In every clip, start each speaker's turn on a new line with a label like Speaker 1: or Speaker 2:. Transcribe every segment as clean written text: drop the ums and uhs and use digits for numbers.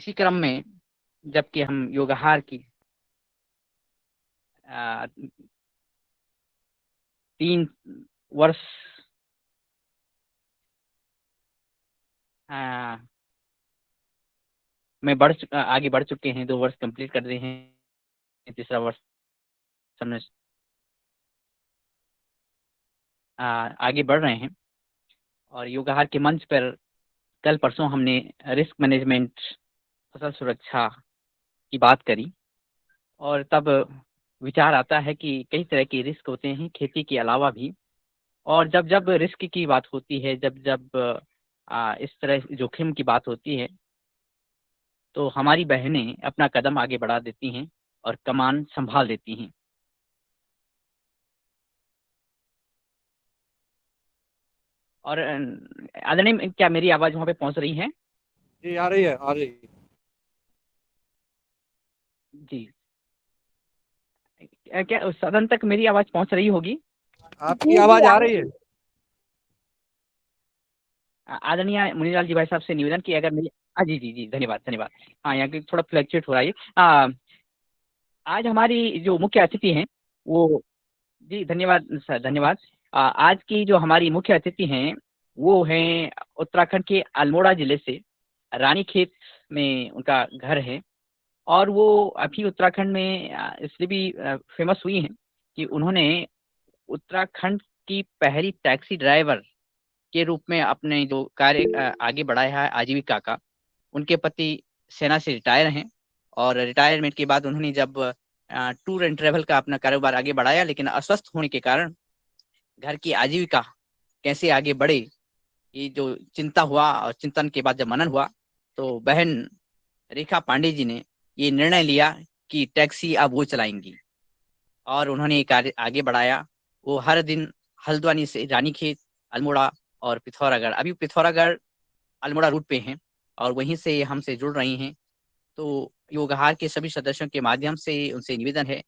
Speaker 1: इसी क्रम में जबकि हम योगाहार की 3 वर्ष आ, में आगे बढ़ चुके हैं। 2 वर्ष कंप्लीट कर रहे हैं, तीसरा वर्ष हमने आगे बढ़ रहे हैं। और योगाहार के मंच पर कल परसों हमने रिस्क मैनेजमेंट, फसल सुरक्षा की बात करी। और तब विचार आता है कि कई तरह के रिस्क होते हैं खेती के अलावा भी। और जब जब रिस्क की बात होती है, जब जब इस तरह जोखिम की बात होती है, तो हमारी बहनें अपना कदम आगे बढ़ा देती हैं और कमान संभाल देती हैं। और आदरणीय, क्या मेरी आवाज़ वहाँ पे पहुँच रही है?
Speaker 2: जी आ रही है, आ रही है।
Speaker 1: जी। क्या सदन तक मेरी आवाज़ पहुँच रही होगी?
Speaker 2: आपकी आवाज आ रही है।
Speaker 1: आदरणीय मुनीलाल जी भाई साहब से निवेदन कि अगर मेरी जी जी जी, धन्यवाद धन्यवाद। हाँ, यहाँ की थोड़ा फ्लक्चुएट हो रहा है ये। आज हमारी जो मुख्य अतिथि हैं वो, जी धन्यवाद सर, धन्यवाद। आज की जो हमारी मुख्य अतिथि हैं वो हैं उत्तराखंड के अल्मोड़ा जिले से, रानीखेत में उनका घर है। और वो अभी उत्तराखंड में इसलिए भी फेमस हुई हैं कि उन्होंने उत्तराखंड की पहली टैक्सी ड्राइवर के रूप में अपने जो कार्य आगे बढ़ाया है आजीविका का। उनके पति सेना से रिटायर हैं, और रिटायरमेंट के बाद उन्होंने जब टूर एंड ट्रेवल का अपना कारोबार आगे बढ़ाया, लेकिन अस्वस्थ होने के कारण घर की आजीविका कैसे आगे बढ़े, ये जो चिंता हुआ, और चिंतन के बाद जब मनन हुआ, तो बहन रेखा पांडे जी ने ये निर्णय लिया कि टैक्सी अब वो चलाएंगी। और उन्होंने ये कार्य आगे बढ़ाया। वो हर दिन हल्द्वानी से रानीखेत, अल्मोड़ा और पिथौरागढ़, अभी पिथौरागढ़ अल्मोड़ा रूट पे हैं, और वहीं से हमसे जुड़ रही हैं। तो योगाहार के सभी सदस्यों के माध्यम से उनसे निवेदन है,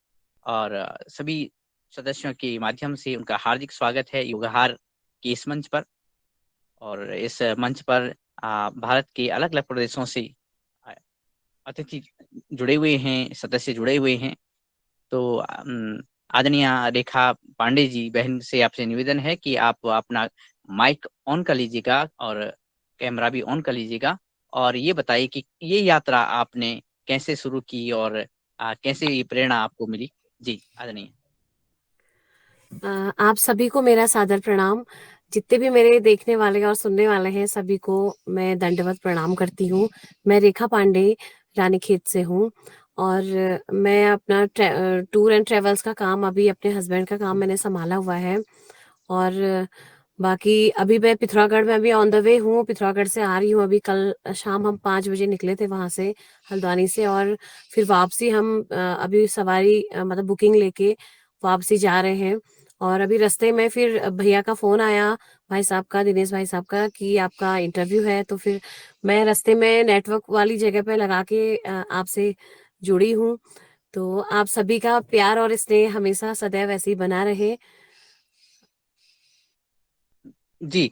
Speaker 1: और सभी सदस्यों के माध्यम से उनका हार्दिक स्वागत है योगाहार के इस मंच पर। और इस मंच पर भारत के अलग अलग प्रदेशों से अ, अतिथि जुड़े हुए हैं, सदस्य जुड़े हुए हैं। तो आदरणीय रेखा पांडे जी बहन से आपसे निवेदन है कि आप अपना माइक ऑन कर लीजिएगा और कैमरा भी ऑन कर लीजिएगा, और ये बताइए कि ये यात्रा आपने कैसे शुरू की, और कैसे ये प्रेरणा आपको मिली। जी आदरणीय।
Speaker 3: आप सभी को मेरा सादर प्रणाम। जितने भी मेरे देखने वाले और सुनने वाले हैं सभी को मैं दंडवत प्रणाम करती हूँ। मैं रेखा पांडे रानीखेत से हूँ, और मैं अपना टूर एंड ट्रेवल्स का काम, अभी अपने हस्बैंड का काम मैंने संभाला हुआ है। और बाकी अभी मैं पिथौरागढ़ में अभी ऑन द वे हूँ, पिथौरागढ़ से आ रही हूँ। अभी कल शाम हम 5 बजे निकले थे वहाँ से, हल्द्वानी से, और फिर वापसी हम अभी सवारी मतलब बुकिंग लेके वापसी जा रहे हैं। और अभी रास्ते में फिर भैया का फोन आया, भाई साहब का, दिनेश भाई साहब का, कि आपका इंटरव्यू है। तो फिर मैं रास्ते में नेटवर्क वाली जगह पे लगा के आपसे जुड़ी हूँ। तो आप सभी का प्यार और स्नेह हमेशा सदैव ऐसे ही बना रहे।
Speaker 1: जी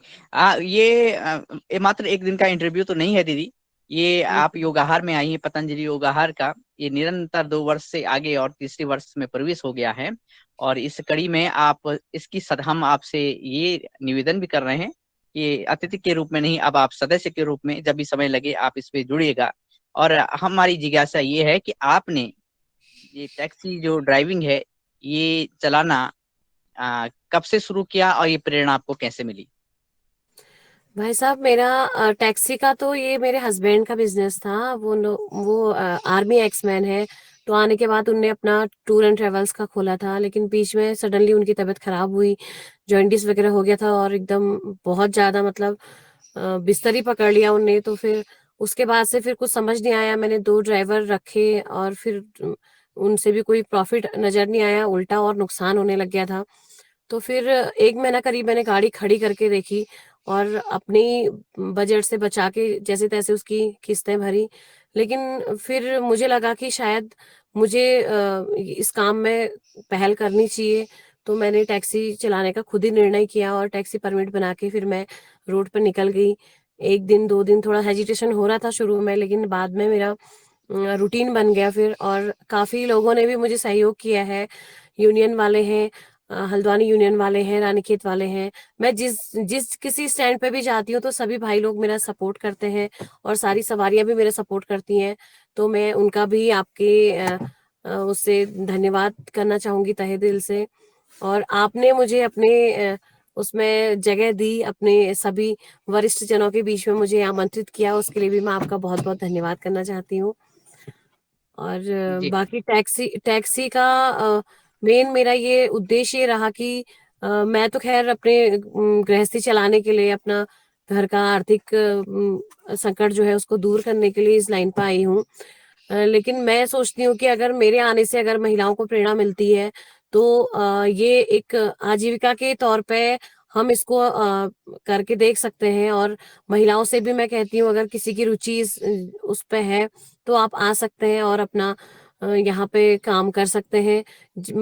Speaker 1: ये मात्र एक दिन का इंटरव्यू तो नहीं है दीदी। ये आप योगाहार में आई हैं, पतंजलि योगाहार का ये निरंतर 2 वर्ष से आगे और तीसरे वर्ष में प्रवेश हो गया है। और इस कड़ी में आप इसकी हम आपसे ये निवेदन भी कर रहे हैं कि अतिथि के रूप में नहीं, अब आप सदस्य के रूप में जब भी समय लगे आप इस पे जुड़िएगा। और हमारी जिज्ञासा ये है कि आपने ये टैक्सी जो ड्राइविंग है ये चलाना कब से शुरू किया, और ये प्रेरणा आपको कैसे मिली?
Speaker 3: भाई साहब, मेरा टैक्सी का तो ये मेरे हस्बैंड का बिजनेस था। वो आर्मी एक्समैन है। तो आने के बाद उनने अपना टूर एंड ट्रेवल्स का खोला था, लेकिन बीच में सडनली उनकी तबीयत खराब हुई, जॉइंटिस वगैरह हो गया था, और एकदम बहुत ज्यादा मतलब बिस्तर ही पकड़ लिया उनने। तो फिर उसके बाद से फिर कुछ समझ नहीं आया। मैंने 2 ड्राइवर रखे, और फिर उनसे भी कोई प्रॉफिट नजर नहीं आया, उल्टा और नुकसान होने लग गया था। तो फिर 1 महीना करीब मैंने गाड़ी खड़ी करके देखी, और अपनी बजट से बचा के जैसे तैसे उसकी किस्तें भरी। लेकिन फिर मुझे लगा कि शायद मुझे इस काम में पहल करनी चाहिए। तो मैंने टैक्सी चलाने का खुद ही निर्णय किया, और टैक्सी परमिट बना के फिर मैं रोड पर निकल गई। 1 दिन 2 दिन थोड़ा हेजिटेशन हो रहा था शुरू में, लेकिन बाद में मेरा रूटीन बन गया फिर, और काफ़ी लोगों ने भी मुझे सहयोग किया है। यूनियन वाले हैं, हल्द्वानी यूनियन वाले हैं, रानीखेत वाले हैं। मैं जिस जिस किसी स्टैंड पे भी जाती हूँ तो सभी भाई लोग मेरा सपोर्ट करते हैं, और सारी सवारियां भी मेरा सपोर्ट करती हैं। तो मैं उनका भी आपके उससे धन्यवाद करना चाहूंगी तहे दिल से। और आपने मुझे अपने उसमें जगह दी, अपने सभी वरिष्ठ जनों के बीच में मुझे आमंत्रित किया, उसके लिए भी मैं आपका बहुत बहुत धन्यवाद करना चाहती हूँ। और
Speaker 1: जी
Speaker 3: बाकी टैक्सी टैक्सी का मेन मेरा ये उद्देश्य ये रहा कि मैं तो खैर अपने गृहस्थी चलाने के लिए, अपना घर का आर्थिक संकट जो है उसको दूर करने के लिए इस लाइन पर आई हूँ। लेकिन मैं सोचती हूँ कि अगर मेरे आने से अगर महिलाओं को प्रेरणा मिलती है तो ये एक आजीविका के तौर पे हम इसको करके देख सकते हैं। और महिलाओं से भी मैं कहती हूँ, अगर किसी की रुचि उस पे है तो आप आ सकते हैं और अपना यहाँ पे काम कर सकते हैं।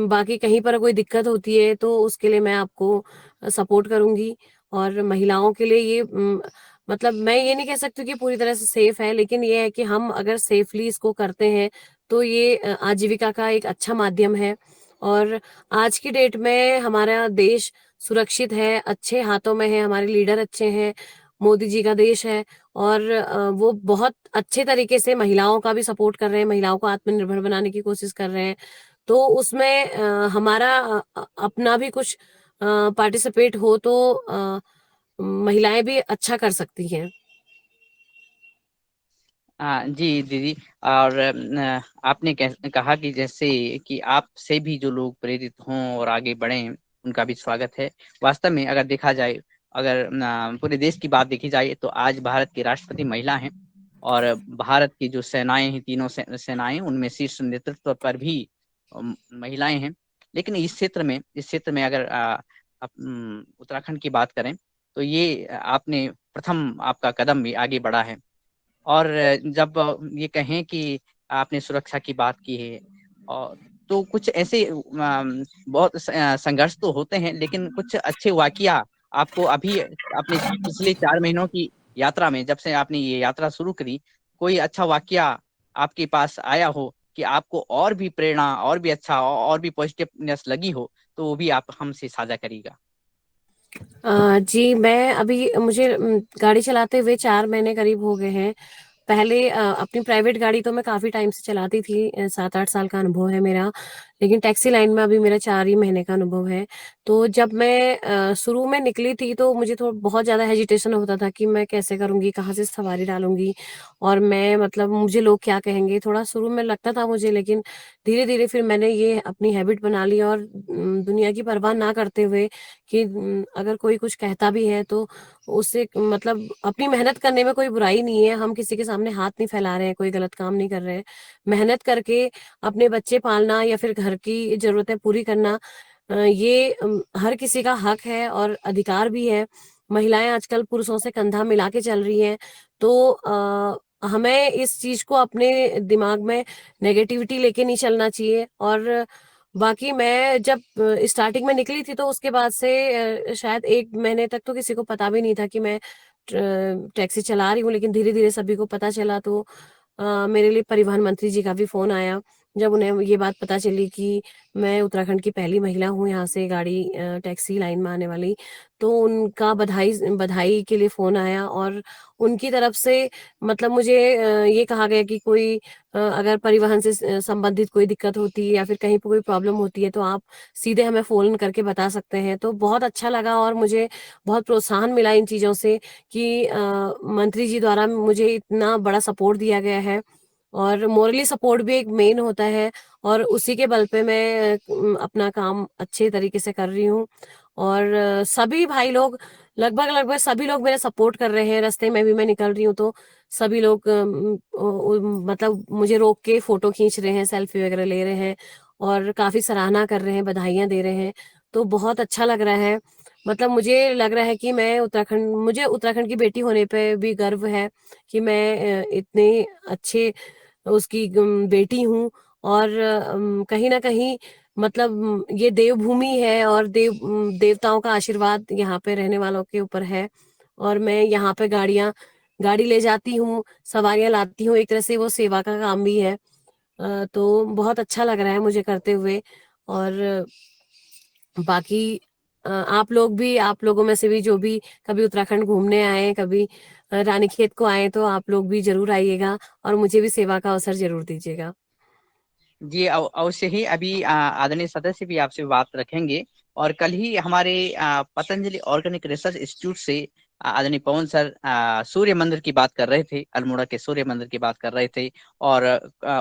Speaker 3: बाकी कहीं पर कोई दिक्कत होती है तो उसके लिए मैं आपको सपोर्ट करूंगी। और महिलाओं के लिए ये मतलब मैं ये नहीं कह सकती कि पूरी तरह से सेफ है, लेकिन ये है कि हम अगर सेफली इसको करते हैं तो ये आजीविका का एक अच्छा माध्यम है। और आज की डेट में हमारा देश सुरक्षित है, अच्छे हाथों में है, हमारे लीडर अच्छे हैं, मोदी जी का देश है। और वो बहुत अच्छे तरीके से महिलाओं का भी सपोर्ट कर रहे हैं, महिलाओं को आत्मनिर्भर बनाने की कोशिश कर रहे हैं। तो उसमें हमारा अपना भी कुछ पार्टिसिपेट हो तो महिलाएं भी अच्छा कर सकती हैं।
Speaker 1: हाँ जी दीदी। और आपने कहा कि जैसे कि आपसे भी जो लोग प्रेरित हों और आगे बढ़ें, उनका भी स्वागत है। वास्तव में अगर देखा जाए, अगर पूरे देश की बात देखी जाए, तो आज भारत की राष्ट्रपति महिला हैं। और भारत की जो सेनाएं हैं, तीनों सेनाएं, उनमें शीर्ष नेतृत्व पर भी महिलाएं हैं। लेकिन इस क्षेत्र में अगर उत्तराखंड की बात करें, तो ये आपने प्रथम आपका कदम भी आगे बढ़ा है। और जब ये कहें कि आपने सुरक्षा की बात की है, और तो कुछ ऐसे बहुत संघर्ष तो होते हैं, लेकिन कुछ अच्छे वाकया आपको अभी अपने पिछले 4 महीनों की यात्रा में, जब से आपने ये यात्रा शुरू करी, कोई अच्छा वाकया आपके पास आया हो कि आपको और भी प्रेरणा, और भी अच्छा, और भी पॉजिटिवनेस लगी हो, तो वो भी आप हमसे साझा करिएगा।
Speaker 3: जी, मैं अभी मुझे गाड़ी चलाते हुए 4 महीने करीब हो गए हैं। पहले अपनी प्राइवेट गाड़ी तो मैं काफ़ी टाइम से चलाती थी, 7-8 साल का अनुभव है मेरा। लेकिन टैक्सी लाइन में अभी मेरा 4 ही महीने का अनुभव है। तो जब मैं शुरू में निकली थी तो मुझे तो बहुत ज़्यादा हेजिटेशन होता था कि मैं कैसे करूँगी, कहाँ से सवारी डालूँगी, और मैं मतलब मुझे लोग क्या कहेंगे, थोड़ा शुरू में लगता था मुझे। लेकिन धीरे-धीरे फिर मैंने ये अपनी हैबिट बना ली, और दुनिया की परवाह ना करते हुए कि अगर कोई कुछ कहता भी है तो उससे मतलब अपनी मेहनत करने में कोई बुराई नहीं है। हम किसी के सामने हाथ नहीं फैला रहे हैं, कोई गलत काम नहीं कर रहे हैं। मेहनत करके अपने बच्चे पालना या फिर घर की जरूरतें पूरी करना, ये हर किसी का हक है और अधिकार भी है। महिलाएं आजकल पुरुषों से कंधा मिला के चल रही हैं। तो हमें इस चीज को अपने दिमाग में नेगेटिविटी लेके नहीं चलना चाहिए। और बाकी मैं जब स्टार्टिंग में निकली थी तो उसके बाद से शायद 1 महीने तक तो किसी को पता भी नहीं था कि मैं टैक्सी चला रही हूँ। लेकिन धीरे धीरे सभी को पता चला, तो मेरे लिए परिवहन मंत्री जी का भी फोन आया जब उन्हें ये बात पता चली कि मैं उत्तराखंड की पहली महिला हूँ यहाँ से गाड़ी टैक्सी लाइन में आने वाली। तो उनका बधाई बधाई के लिए फोन आया, और उनकी तरफ से मतलब मुझे ये कहा गया कि कोई अगर परिवहन से संबंधित कोई दिक्कत होती है या फिर कहीं पर कोई प्रॉब्लम होती है तो आप सीधे हमें फोन करके बता सकते हैं। तो बहुत अच्छा लगा और मुझे बहुत प्रोत्साहन मिला इन चीज़ों से कि मंत्री जी द्वारा मुझे इतना बड़ा सपोर्ट दिया गया है। और मोरली सपोर्ट भी एक मेन होता है, और उसी के बल पे मैं अपना काम अच्छे तरीके से कर रही हूँ। और सभी भाई लोग, लगभग लगभग सभी लोग मेरे सपोर्ट कर रहे हैं। रास्ते में भी मैं निकल रही हूँ तो सभी लोग मतलब मुझे रोक के फोटो खींच रहे हैं, सेल्फी वगैरह ले रहे हैं, और काफी सराहना कर रहे हैं, बधाइयां दे रहे हैं। तो बहुत अच्छा लग रहा है। मतलब मुझे लग रहा है कि मुझे उत्तराखंड की बेटी होने पे भी गर्व है कि मैं इतने अच्छे उसकी बेटी हूँ। और कहीं ना कहीं मतलब ये देवभूमि है, और देवताओं का आशीर्वाद यहाँ पे रहने वालों के ऊपर है। और मैं यहाँ पे गाड़ी ले जाती हूँ, सवारियां लाती हूँ, एक तरह से वो सेवा का काम भी है। तो बहुत अच्छा लग रहा है मुझे करते हुए। और बाकी आप लोगों में से भी जो भी कभी उत्तराखंड घूमने आए, कभी रानीखेत को आए, तो आप लोग भी जरूर आइएगा और मुझे भी सेवा का अवसर जरूर दीजिएगा।
Speaker 1: जी अवश्य ही। अभी आदरणीय सदस्य भी आपसे बात रखेंगे। और कल ही हमारे पतंजलि ऑर्गेनिक रिसर्च इंस्टीट्यूट से आदरणीय पवन सर सूर्य मंदिर की बात कर रहे थे, अल्मोड़ा के सूर्य मंदिर की बात कर रहे थे। और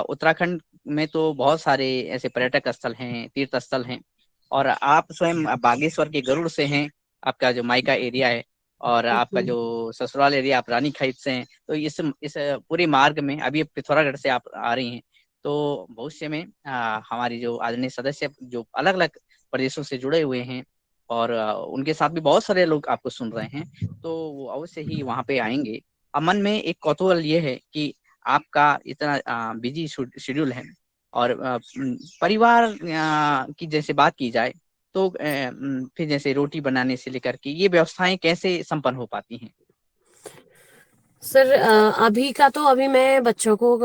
Speaker 1: उत्तराखंड में तो बहुत सारे ऐसे पर्यटक स्थल हैं, तीर्थ स्थल हैं। और आप स्वयं बागेश्वर के गरुड़ से हैं, आपका जो मायका एरिया है, और आपका
Speaker 3: जी।
Speaker 1: जो ससुराल एरिया आप रानीखेत से हैं। तो इस पूरे मार्ग में अभी पिथौरागढ़ से आप आ रही हैं। तो भविष्य में हमारी जो आदरणीय सदस्य जो अलग अलग प्रदेशों से जुड़े हुए हैं, और उनके साथ भी बहुत सारे लोग आपको सुन रहे हैं, तो वो अवश्य ही वहां पे आएंगे। अब मन में एक कौतूहल ये है कि आपका इतना बिजी शेड्यूल है, और परिवार की जैसे बात की जाए, तो फिर जैसे रोटी बनाने से लेकर के ये व्यवस्थाएं कैसे संपन्न हो पाती हैं?
Speaker 3: सर अभी मैं बच्चों को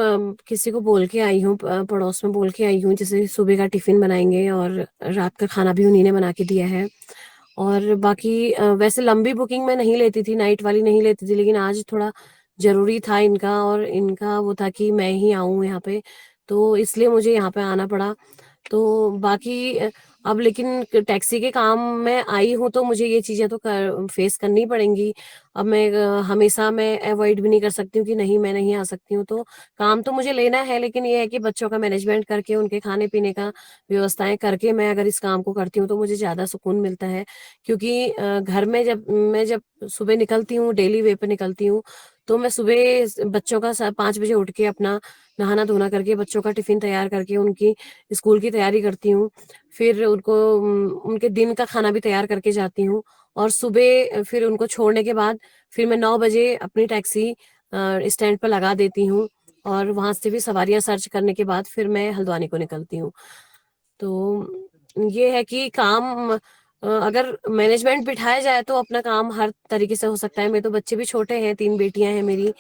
Speaker 3: किसी को बोल के आई हूँ, पड़ोस में बोल के आई हूँ, जैसे सुबह का टिफिन बनाएंगे और रात का खाना भी उन्हीं ने बना के दिया है। और बाकी वैसे लंबी बुकिंग मैं नहीं लेती थी, नाइट वाली नहीं लेती थी, लेकिन आज थोड़ा जरूरी था इनका, और इनका वो था कि मैं ही आऊँ यहाँ पे, तो इसलिए मुझे यहाँ पे आना पड़ा। तो बाकी अब लेकिन टैक्सी के काम में आई हूँ, तो मुझे ये चीजें तो फेस करनी पड़ेंगी। अब मैं हमेशा मैं अवॉइड भी नहीं कर सकती हूँ कि नहीं मैं नहीं आ सकती हूँ, तो काम तो मुझे लेना है, लेकिन ये है कि बच्चों का मैनेजमेंट करके, उनके खाने पीने का व्यवस्थाएं करके मैं अगर इस काम को करती हूँ तो मुझे ज्यादा सुकून मिलता है। क्योंकि घर में जब सुबह निकलती हूँ, डेली वे पे निकलती हूँ, तो मैं सुबह बच्चों का 5 बजे उठ के अपना नहाना धोना करके, बच्चों का टिफिन तैयार करके, उनकी स्कूल की तैयारी करती हूँ। फिर उनको उनके दिन का खाना भी तैयार करके जाती हूँ। और सुबह फिर उनको छोड़ने के बाद फिर मैं 9 बजे अपनी टैक्सी स्टैंड पर लगा देती हूँ, और वहां से भी सवारियां सर्च करने के बाद फिर मैं हल्द्वानी को निकलती हूँ। तो ये है कि काम अगर मैनेजमेंट बिठाया जाए तो अपना काम हर तरीके से हो सकता है। मेरे तो बच्चे भी छोटे हैं, 3 बेटियां हैं मेरी,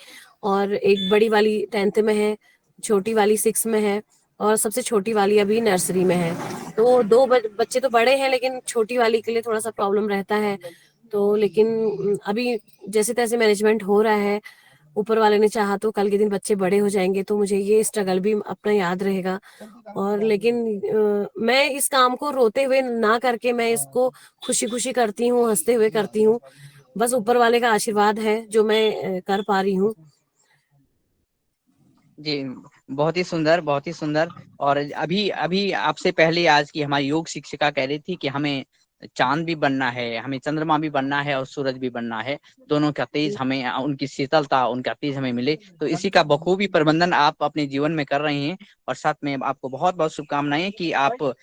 Speaker 3: और एक बड़ी वाली 10th में है, छोटी वाली 6 में है, और सबसे छोटी वाली अभी नर्सरी में है। तो दो बच्चे तो बड़े हैं, लेकिन छोटी वाली के लिए थोड़ा सा प्रॉब्लम रहता है। तो लेकिन अभी जैसे तैसे मैनेजमेंट हो रहा है। ऊपर वाले ने चाहा तो कल के दिन बच्चे बड़े हो जाएंगे, तो मुझे ये स्ट्रगल भी अपना याद रहेगा। और लेकिन मैं इस काम को रोते हुए ना करके, मैं इसको खुशी खुशी करती हूँ, हंसते हुए करती हूँ। बस ऊपर वाले का आशीर्वाद है जो मैं कर पा रही हूँ।
Speaker 1: जी, बहुत ही सुंदर, बहुत ही सुंदर। और अभी अभी आपसे पहले आज की हमारी योग शिक्षिका कह रही थी कि हमें चांद भी बनना है, हमें चंद्रमा भी बनना है, और सूरज भी बनना है। दोनों का तेज हमें, उनकी शीतलता, उनका तेज हमें मिले। तो इसी का बखूबी प्रबंधन आप अपने जीवन में कर रही हैं। और साथ में आपको बहुत बहुत शुभकामनाएं कि आप बहुत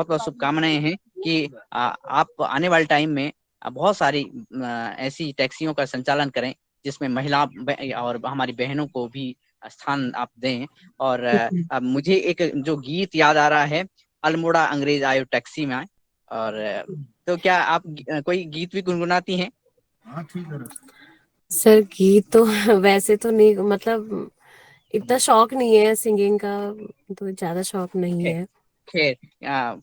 Speaker 1: बहुत शुभकामनाएं हैं कि आप आने वाले टाइम में बहुत सारी ऐसी टैक्सियों का संचालन करें, जिसमें महिला और हमारी बहनों को भी स्थान आप दें। और अब मुझे एक जो गीत याद आ रहा है, अल्मोड़ा अंग्रेज आयो टैक्सी में। और तो क्या आप कोई गीत भी गुनगुनाती हैं?
Speaker 3: सर गीत तो वैसे तो नहीं, मतलब इतना शौक नहीं है सिंगिंग का, तो ज्यादा शौक नहीं
Speaker 1: खैर
Speaker 3: है।
Speaker 1: खैर,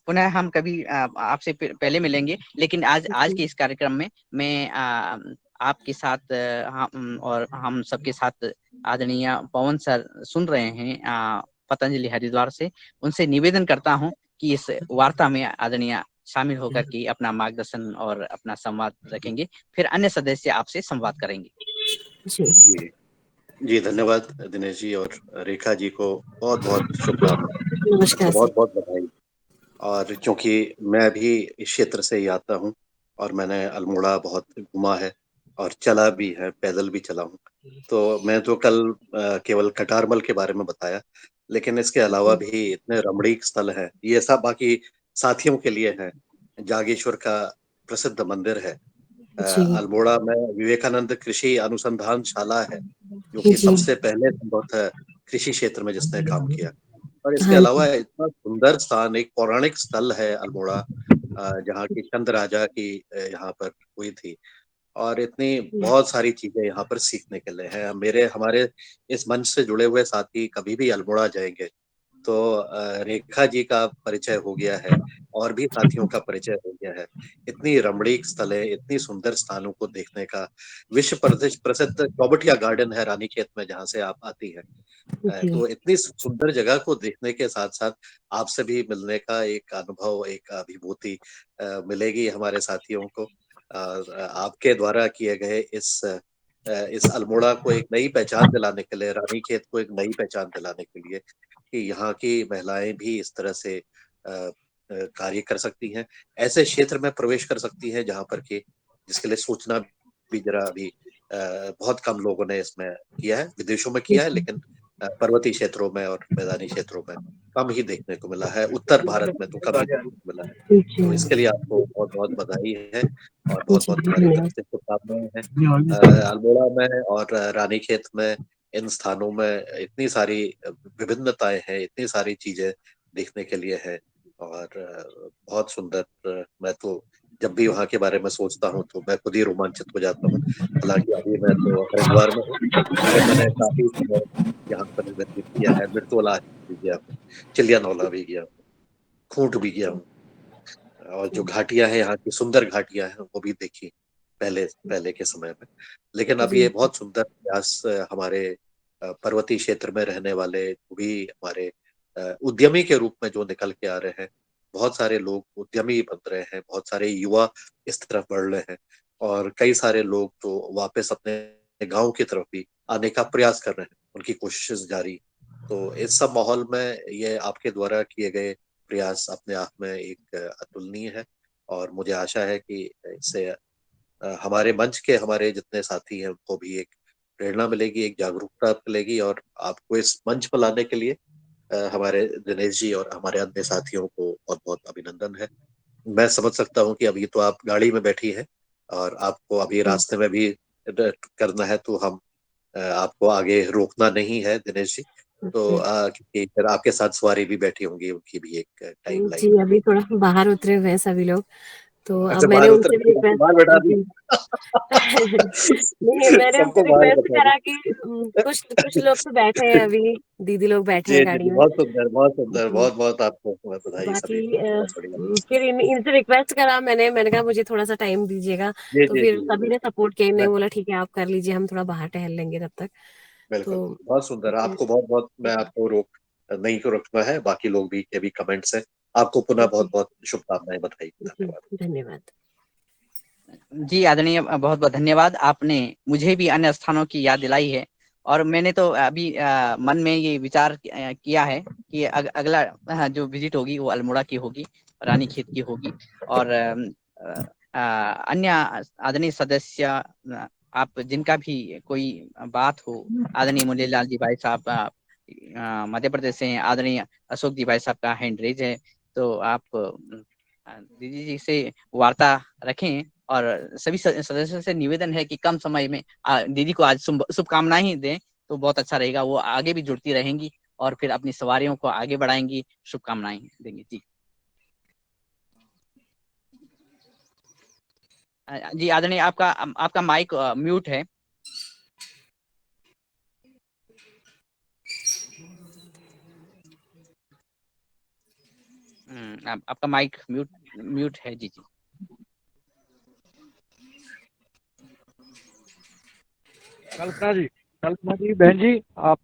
Speaker 1: पुनः हम कभी आपसे पहले मिलेंगे, लेकिन आज आज
Speaker 3: जी।
Speaker 1: के इस कार्यक्रम में मैं आपके साथ हम और हम सबके साथ आदरणीय पवन सर सुन रहे हैं पतंजलि हरिद्वार से। उनसे निवेदन करता हूं कि इस वार्ता में आदरणीय शामिल होकर के अपना मार्गदर्शन और अपना संवाद रखेंगे। फिर अन्य सदस्य आपसे संवाद करेंगे।
Speaker 3: जी।
Speaker 4: जी जी, धन्यवाद दिनेश जी, और रेखा जी को बहुत बहुत शुभकामनाएं
Speaker 3: नमस्कार
Speaker 4: और
Speaker 3: सर।
Speaker 4: बहुत बहुत बधाई। और क्योंकि मैं भी इस क्षेत्र से ही आता हूँ, और मैंने अल्मोड़ा बहुत घुमा है और चला भी है, पैदल भी चला हूँ। तो मैं तो कल केवल कटारमल के बारे में बताया, लेकिन इसके अलावा भी इतने रमणीक स्थल हैं। ये सब बाकी साथियों के लिए है। जागेश्वर का प्रसिद्ध मंदिर है।
Speaker 3: जी।
Speaker 4: अल्मोड़ा में विवेकानंद कृषि अनुसंधान शाला है, जो कि
Speaker 3: जी।
Speaker 4: सबसे पहले संभवतः कृषि क्षेत्र में जिसने काम किया। और इसके
Speaker 3: हाँ
Speaker 4: अलावा
Speaker 3: जी।
Speaker 4: इतना सुंदर स्थान, एक पौराणिक स्थल है अल्मोड़ा, जहाँ की चंद राजा की यहाँ पर हुई थी। और इतनी बहुत सारी चीजें यहाँ पर सीखने के लिए हैं। मेरे हमारे इस मंच से जुड़े हुए साथी कभी भी अल्मोड़ा जाएंगे तो रेखा जी का परिचय हो गया है, और भी साथियों का परिचय हो गया है। इतनी रमणीक स्थल है, इतनी सुंदर स्थानों को देखने का। विश्व प्रसिद्ध चौबटिया गार्डन है रानीखेत में, जहाँ से आप आती है।
Speaker 3: जी
Speaker 4: तो इतनी सुंदर जगह को देखने के साथ साथ आपसे भी मिलने का एक अनुभव, एक अभिभूति मिलेगी हमारे साथियों को। आपके द्वारा किए गए इस अल्मोड़ा को एक नई पहचान दिलाने के लिए, रानीखेत को एक नई पहचान दिलाने के लिए कि यहाँ की महिलाएं भी इस तरह से कार्य कर सकती हैं, ऐसे क्षेत्र में प्रवेश कर सकती हैं जहाँ पर कि जिसके लिए सोचना भी जरा अभी बहुत कम लोगों ने इसमें किया है। विदेशों में किया है,
Speaker 3: जी
Speaker 4: लेकिन पर्वतीय क्षेत्रों में और मैदानी क्षेत्रों में कम ही देखने को मिला है। उत्तर भारत में तो कम ही देखने को मिला है। तो इसके लिए आपको बहुत बहुत बधाई है, और बहुत
Speaker 3: जी
Speaker 4: बहुत हमारी तरफ
Speaker 3: धन्यवाद।
Speaker 4: से शुभकामनाएं हैं। अल्मोड़ा में और रानीखेत में, इन स्थानों में इतनी सारी विभिन्नताएं हैं, इतनी सारी चीजें देखने के लिए है। और बहुत सुंदर। मैं तो जब भी वहाँ के बारे में सोचता हूँ तो मैं खुद ही रोमांचित हो जाता हूँ। हालांकि अभी मैं तो हरिद्वार में हूँ, लेकिन मैंने काफी समय यहाँ पर व्यतीत किया है। बिरतोला भी गया हूँ, चिलियानौला भी गया हूँ, खूंट भी गया हूँ, और जो घाटियां हैं यहाँ की सुंदर घाटियां हैं वो भी देखी पहले पहले के समय में। लेकिन अब ये
Speaker 3: जी
Speaker 4: बहुत सुंदर प्रयास हमारे पर्वतीय क्षेत्र में रहने वाले जो भी हमारे उद्यमी के रूप में जो निकल के आ रहे हैं, बहुत सारे लोग उद्यमी बन रहे हैं, बहुत सारे युवा इस तरफ बढ़ रहे हैं, और कई सारे लोग तो वापस अपने गांव की तरफ भी आने का प्रयास कर रहे हैं, उनकी कोशिश जारी। तो इस सब माहौल में ये आपके द्वारा किए गए प्रयास अपने आप में एक अतुलनीय है। और मुझे आशा है कि इससे हमारे मंच के हमारे जितने साथी हैं उनको भी एक प्रेरणा मिलेगी, एक जागरूकता मिलेगी, और आपको इस मंच पर लाने के लिए हमारे दिनेश जी और हमारे अन्य साथियों को बहुत बहुत अभिनंदन है। मैं समझ सकता हूँ कि अभी तो आप गाड़ी में बैठी हैं और आपको अभी
Speaker 3: जी
Speaker 4: रास्ते में भी करना है, तो हम आपको आगे रोकना नहीं है दिनेश जी। तो
Speaker 3: जी
Speaker 4: क्योंकि फिर आपके साथ सवारी भी बैठी होंगी, उनकी भी एक टाइम लाइन।
Speaker 3: जी, अभी थोड़ा बाहर उतरे हुए हैं सभी लोग, तो अब
Speaker 4: अच्छा,
Speaker 3: मैंने
Speaker 4: बाहर उतर
Speaker 3: उनसे भी
Speaker 4: के सबको बाहर बैठा
Speaker 3: रिक्वेस्ट।
Speaker 4: दी।
Speaker 3: जी नहीं, मैंने उनसे
Speaker 4: सबको बाहर
Speaker 3: रिक्वेस्ट
Speaker 4: बैठा
Speaker 3: करा
Speaker 4: दी।
Speaker 3: कि कुछ कुछ लोग तो बैठे हैं, अभी दीदी लोग बैठे
Speaker 4: जी
Speaker 3: हैं
Speaker 4: जी
Speaker 3: गाड़ी
Speaker 4: जी,
Speaker 3: में।
Speaker 4: बहुत सुंदर, बहुत सुंदर,
Speaker 3: जी
Speaker 4: बहुत बहुत आपको बधाई
Speaker 3: बाकी
Speaker 4: सभी को, बहुत बढ़िया।
Speaker 3: फिर इनसे रिक्वेस्ट करा मैंने कहा मुझे थोड़ा सा टाइम दीजिएगा,
Speaker 4: जी
Speaker 3: तो
Speaker 4: जी
Speaker 3: फिर
Speaker 4: जी
Speaker 3: सभी
Speaker 4: जी।
Speaker 3: ने सपोर्ट किया, इन्होंने
Speaker 4: मैं
Speaker 3: बोला ठीक है आप कर लीजिए, हम थोड़ा बाहर टहल लेंगे तब तक।
Speaker 4: बिल्कुल,
Speaker 3: तो
Speaker 4: बहुत सुंदर।
Speaker 3: फिर
Speaker 4: आपको बहुत बहुत, मैं आपको रोक नहीं को रखना है, बाकी लोग भी के भी कमेंट्स हैं। आपको पुनः बहुत
Speaker 3: जी
Speaker 4: बहुत शुभकामनाएं, बधाई,
Speaker 3: जी
Speaker 4: धन्यवाद।
Speaker 3: धन्यवाद।
Speaker 1: जी आदरणीय, बहुत बहुत धन्यवाद। आपने मुझे भी अन्य स्थानों की याद दिलाई है, और मैंने तो अभी मन में ये विचार किया है कि अगला जो विजिट होगी वो अल्मोड़ा की होगी, रानीखेत की होगी। और अन्य आदरणीय सदस्य, आप जिनका भी कोई बात हो, आदरणीय मुरलीलाल जी भाई साहब मध्य प्रदेश से हैं, आदरणीय अशोक जी भाई साहब का हैंड रेज है, तो आप दीदी जी से वार्ता रखें। और सभी सदस्यों से निवेदन है कि कम समय में दीदी को आज शुभकामनाएं ही दें, तो बहुत अच्छा रहेगा। वो आगे भी जुड़ती रहेंगी और फिर अपनी सवारियों को आगे बढ़ाएंगी, शुभकामनाएं देंगे। जी जी आदरणीय, आपका आपका माइक म्यूट है। आपका माइक म्यूट म्यूट है। जी जी
Speaker 2: कल्पना जी, बहन जी, आप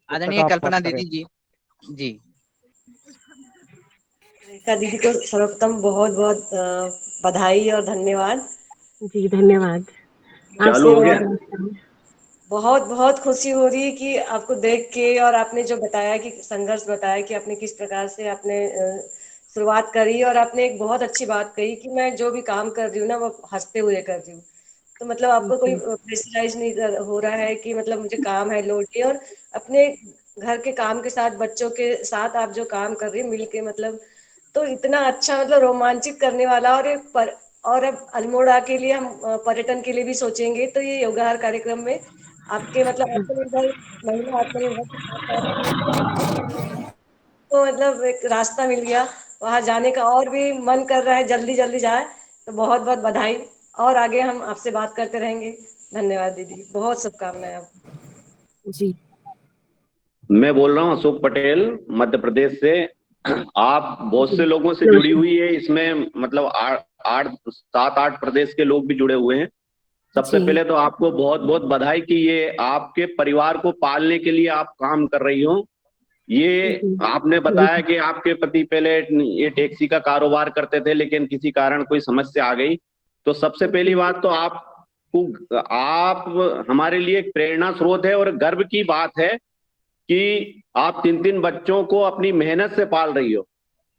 Speaker 2: जब तक
Speaker 1: आदरणीय
Speaker 2: आप बात
Speaker 1: कल्पना
Speaker 2: करें।
Speaker 1: दीदी जी। जी
Speaker 5: रेखा दीदी को सर्वप्रथम बहुत बहुत बधाई और धन्यवाद।
Speaker 3: जी धन्यवाद।
Speaker 4: चालू
Speaker 3: आपसे
Speaker 4: हो
Speaker 3: भी
Speaker 4: गया।
Speaker 3: नमस्कार।
Speaker 5: बहुत बहुत खुशी हो रही है कि आपको देख के, और आपने जो बताया कि संघर्ष बताया कि आपने किस प्रकार से आपने शुरुआत करी, और आपने एक बहुत अच्छी बात कही कि मैं जो भी काम कर रही हूँ ना वो हंसते हुए कर रही हूँ। तो मतलब आपको कोई
Speaker 3: जी
Speaker 5: प्रेशराइज नहीं हो रहा है कि मतलब मुझे काम है लोड है, और अपने घर के काम के साथ बच्चों के साथ आप जो काम कर रही है मिल के, मतलब तो इतना अच्छा, मतलब रोमांचित करने वाला। और और अब अल्मोड़ा के लिए हम पर्यटन के लिए भी सोचेंगे, तो ये योगाहार कार्यक्रम में आपके मतलब आत्मनिर्भर, महिला आत्मनिर्भर के साथ साथ तो मतलब एक रास्ता मिल गया। वहां जाने का और भी मन कर रहा है, जल्दी जल्दी जाए। तो बहुत बहुत बधाई, और आगे हम आपसे बात करते रहेंगे। धन्यवाद दीदी, बहुत शुभकामनाएं आपको।
Speaker 3: जी
Speaker 6: मैं बोल रहा हूँ अशोक पटेल, मध्य प्रदेश से। आप बहुत से लोगों से जुड़ी
Speaker 3: नमस्कार।
Speaker 6: हुई है इसमें, मतलब आठ आठ सात आठ प्रदेश के लोग भी जुड़े हुए हैं। सबसे
Speaker 3: जी
Speaker 6: पहले तो आपको बहुत बहुत बधाई कि ये आपके परिवार को पालने के लिए आप काम कर रही हो। ये
Speaker 3: जी
Speaker 6: आपने बताया कि आपके पति पहले ये टैक्सी का कारोबार करते थे, लेकिन किसी कारण कोई समस्या आ गई। तो सबसे पहली बात तो आप हमारे लिए एक प्रेरणा स्रोत है और गर्व की बात है कि आप तीन तीन बच्चों को अपनी मेहनत से पाल रही हो,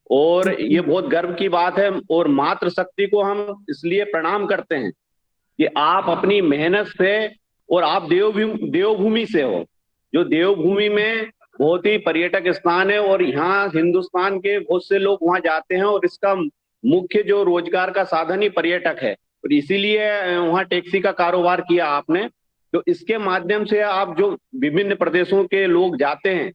Speaker 6: और ये बहुत गर्व की बात है। और मातृशक्ति को हम इसलिए प्रणाम करते हैं कि आप अपनी मेहनत से, और आप देवभूमि से हो, जो देवभूमि में बहुत ही पर्यटक स्थान है, और यहाँ हिंदुस्तान के बहुत से लोग वहां जाते हैं, और इसका मुख्य जो रोजगार का साधन ही पर्यटक है, और इसीलिए वहां टैक्सी का कारोबार किया आपने। तो इसके माध्यम से आप जो विभिन्न प्रदेशों के लोग जाते हैं,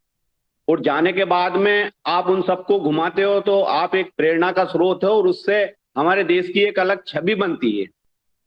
Speaker 6: और जाने के बाद में आप उन सबको घुमाते हो, तो आप एक प्रेरणा का स्रोत हो, और उससे हमारे देश की एक अलग छवि बनती है।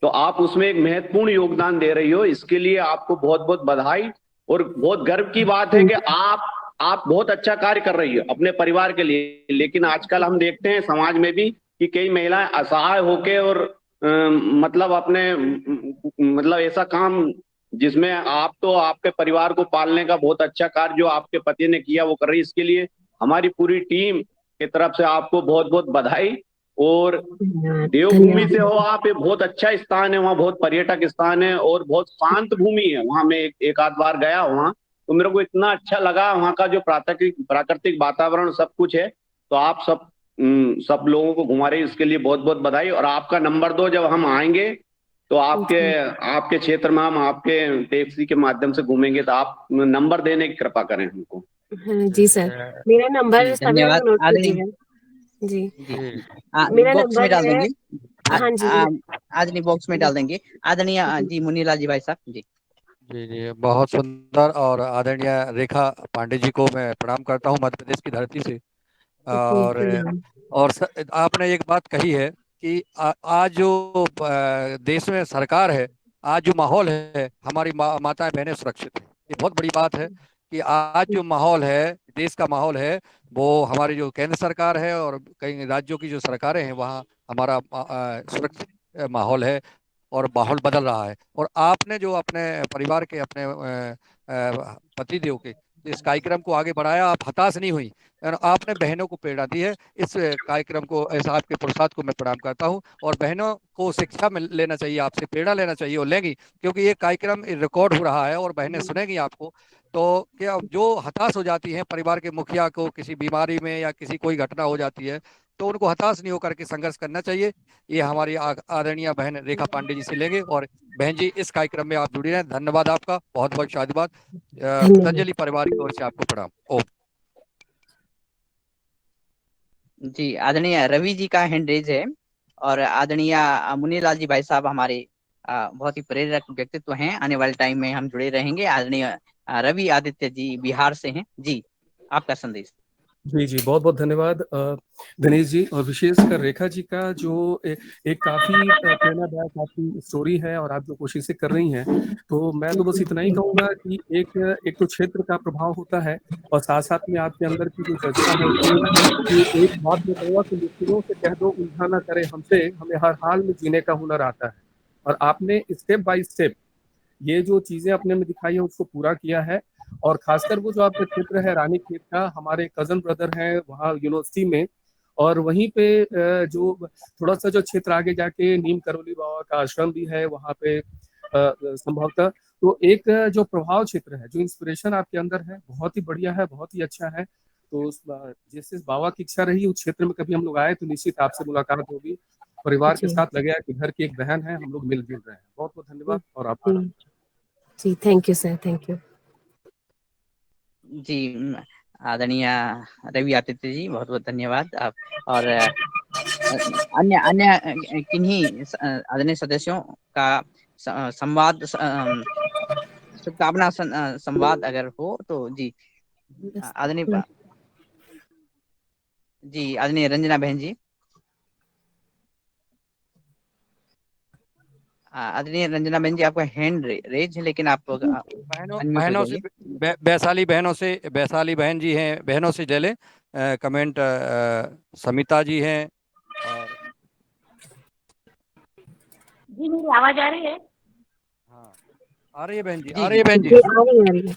Speaker 6: तो आप उसमें एक महत्वपूर्ण योगदान दे रही हो, इसके लिए आपको बहुत बहुत बधाई। और बहुत गर्व की बात है कि आप बहुत अच्छा कार्य कर रही हो अपने परिवार के लिए। लेकिन आजकल हम देखते हैं समाज में भी कि कई महिलाएं असहाय होके, और मतलब अपने मतलब ऐसा काम जिसमें आप तो आपके परिवार को पालने का बहुत अच्छा कार्य जो आपके पति ने किया वो कर रही है। इसके लिए हमारी पूरी टीम की तरफ से आपको बहुत बहुत बधाई। और
Speaker 3: धन्यवाद
Speaker 6: देवभूमि से
Speaker 3: धन्यवाद।
Speaker 6: हो आप, ये बहुत अच्छा स्थान है, वहाँ बहुत पर्यटक स्थान है और बहुत शांत भूमि है। वहाँ मैं एक आध बार गया वहाँ, तो मेरे को इतना अच्छा लगा, वहाँ का जो प्राकृतिक वातावरण सब कुछ है। तो आप सब लोगों को घुमा रहे, इसके लिए बहुत बहुत बधाई। और आपका नंबर दो, जब हम आएंगे तो आपके
Speaker 3: जी
Speaker 6: आपके क्षेत्र में हम आपके टैक्सी के माध्यम से घूमेंगे, तो आप नंबर देने की कृपा करें हमको।
Speaker 3: हाँ, जी सर, मेरा नंबर
Speaker 1: जी
Speaker 3: सभी
Speaker 1: धन्यवाद
Speaker 3: लोग नोट
Speaker 1: आदरणीय
Speaker 3: कीजिएगा। जी
Speaker 1: जी।
Speaker 2: जी
Speaker 3: मेरा
Speaker 1: बॉक्स में
Speaker 3: नंबर
Speaker 1: डाल
Speaker 3: है।
Speaker 1: देंगे।
Speaker 3: हाँ जी
Speaker 1: आदरणीय बॉक्स में डाल देंगे। आदरणीय
Speaker 3: जी
Speaker 1: जी मुनीलाल जी भाई साहब जी।
Speaker 2: जी जी, बहुत सुंदर। और आदरणीय रेखा पांडे जी को मैं प्रणाम करता हूँ मध्य प्रदेश की धरती से।
Speaker 3: जी
Speaker 2: और
Speaker 3: प्रणाम।
Speaker 2: आपने एक बात कही है कि आज जो देश में सरकार है, आज जो माहौल है, हमारी माताएं बहनें सुरक्षित है। ये बहुत बड़ी बात है कि आज जो माहौल है, देश का माहौल है, वो हमारी जो केंद्र सरकार है और कई राज्यों की जो सरकारें हैं, वहाँ हमारा सुरक्षित माहौल है और माहौल बदल रहा है। और आपने जो अपने परिवार के, अपने पति देव के इस कार्यक्रम को आगे बढ़ाया, आप हताश नहीं हुई और आपने बहनों को प्रेरणा दी है। इस कार्यक्रम को, ऐसा आपके पुरुषार्थ को मैं प्रणाम करता हूं। और बहनों को शिक्षा में लेना चाहिए, आपसे प्रेरणा लेना चाहिए और लेंगी, क्योंकि ये कार्यक्रम रिकॉर्ड हो रहा है और बहनें सुनेंगी आपको। तो क्या जो हताश हो जाती हैं, परिवार के मुखिया को किसी बीमारी में या किसी कोई घटना हो जाती है, तो उनको हताश नहीं होकर के संघर्ष करना चाहिए। ये हमारी आदरणीय बहन रेखा पांडे जी से लेंगे। और बहन जी, इस कार्यक्रम में आप जुड़ी रहें। धन्यवाद आपका, बहुत बहुत शादीबाद।
Speaker 3: धन्यवाद।
Speaker 2: पतंजलि परिवार की ओर से आपको प्रणाम। ओम।
Speaker 1: जी आदरणीय रवि जी का हैंड रेज है। और आदरणीय मुनीलाल जी भाई साहब हमारे बहुत ही प्रेरक व्यक्तित्व हैं। आने वाले टाइम में हम जुड़े रहेंगे। आदरणीय रवि आदित्य जी बिहार से हैं जी। आपका संदेश।
Speaker 7: जी जी, बहुत बहुत धन्यवाद दिनेश जी। और विशेषकर रेखा जी का जो एक काफी प्रेरणादायक आपकी स्टोरी है और आप जो कोशिशें कर रही हैं, तो मैं तो बस इतना ही कहूंगा कि एक तो क्षेत्र का प्रभाव होता है, और साथ साथ में आपके अंदर की जो जज्बा है ये कि एक बात मैं कहूँगा कि मुश्किलों से कह दो उलझा ना करे हमसे, हमें हर हाल में जीने का हुनर आता है। और आपने स्टेप बाय स्टेप ये जो चीजें अपने में दिखाई है उसको पूरा किया है। और खासकर वो जो आपका क्षेत्र है रानीखेत का, हमारे कजन ब्रदर हैं वहाँ यूनिवर्सिटी में, और वहीं पे जो थोड़ा सा जो क्षेत्र आगे जाके नीम करोली बाबा का आश्रम भी है वहाँ पे संभवतः। तो एक जो प्रभाव क्षेत्र है, जो इंस्पिरेशन आपके अंदर है, बहुत ही बढ़िया है, बहुत ही अच्छा है। तो जैसे बाबा की इच्छा रही उस क्षेत्र में कभी हम लोग आए तो निश्चित आपसे मुलाकात होगी। परिवार के
Speaker 3: जी
Speaker 7: साथ लगे कि घर की एक बहन है, हम लोग मिलजुल रहे हैं। बहुत बहुत धन्यवाद और आभार।
Speaker 3: जी जी, thank you sir, thank you.
Speaker 1: जी आदरणीय रवि आदित्य जी बहुत बहुत धन्यवाद आप। और अन्य अन्य किन्हीं आदरणीय सदस्यों का संवाद शुभकामना संवाद अगर हो तो जी आदरणीय जी आदरणीय रंजना बहन जी। आदरणीय रंजना बहन जी, आपका हैंड रेज है, लेकिन आप
Speaker 2: बहनों
Speaker 1: अनम्यूट हो
Speaker 2: बहनों से
Speaker 1: जाइए।
Speaker 2: वैशाली बहन जी हैं, बहनों से ले लें कमेंट। समिता जी हैं और
Speaker 8: जी मेरी आवाज आ रही है?
Speaker 2: हाँ, आ रही है बहन जी,
Speaker 1: जी
Speaker 2: आ रही
Speaker 1: जी
Speaker 2: है बहन जी।
Speaker 3: जी आ रही है, आ रही है।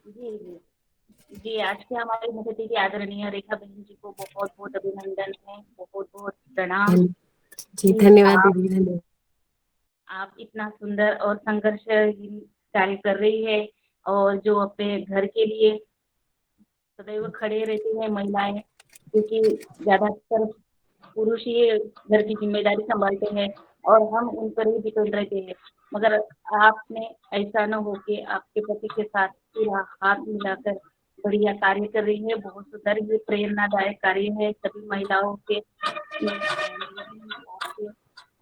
Speaker 8: जी जी जी। आज के हमारे मुख्य अतिथि आदरणीय रेखा बहन जी को बहुत बहुत अभिनंदन है, बहुत बहुत प्रणाम
Speaker 3: जी
Speaker 8: कि
Speaker 3: धन्यवाद दीदी, धन्यवाद।
Speaker 8: आप इतना सुंदर और संघर्षहीन कार्य कर रही है, और जो अपने घर के लिए सदैव खड़े रहती हैं महिलाएं, क्योंकि ज्यादातर पुरुष ही घर की जिम्मेदारी संभालते हैं और हम उन पर ही डिपेंड रहते हैं। मगर आपने ऐसा न हो कि आपके पति के साथ पूरा हाथ मिलाकर बढ़िया कार्य कर रही है। बहुत सुंदर, ये प्रेरणादायक कार्य है। सभी महिलाओं के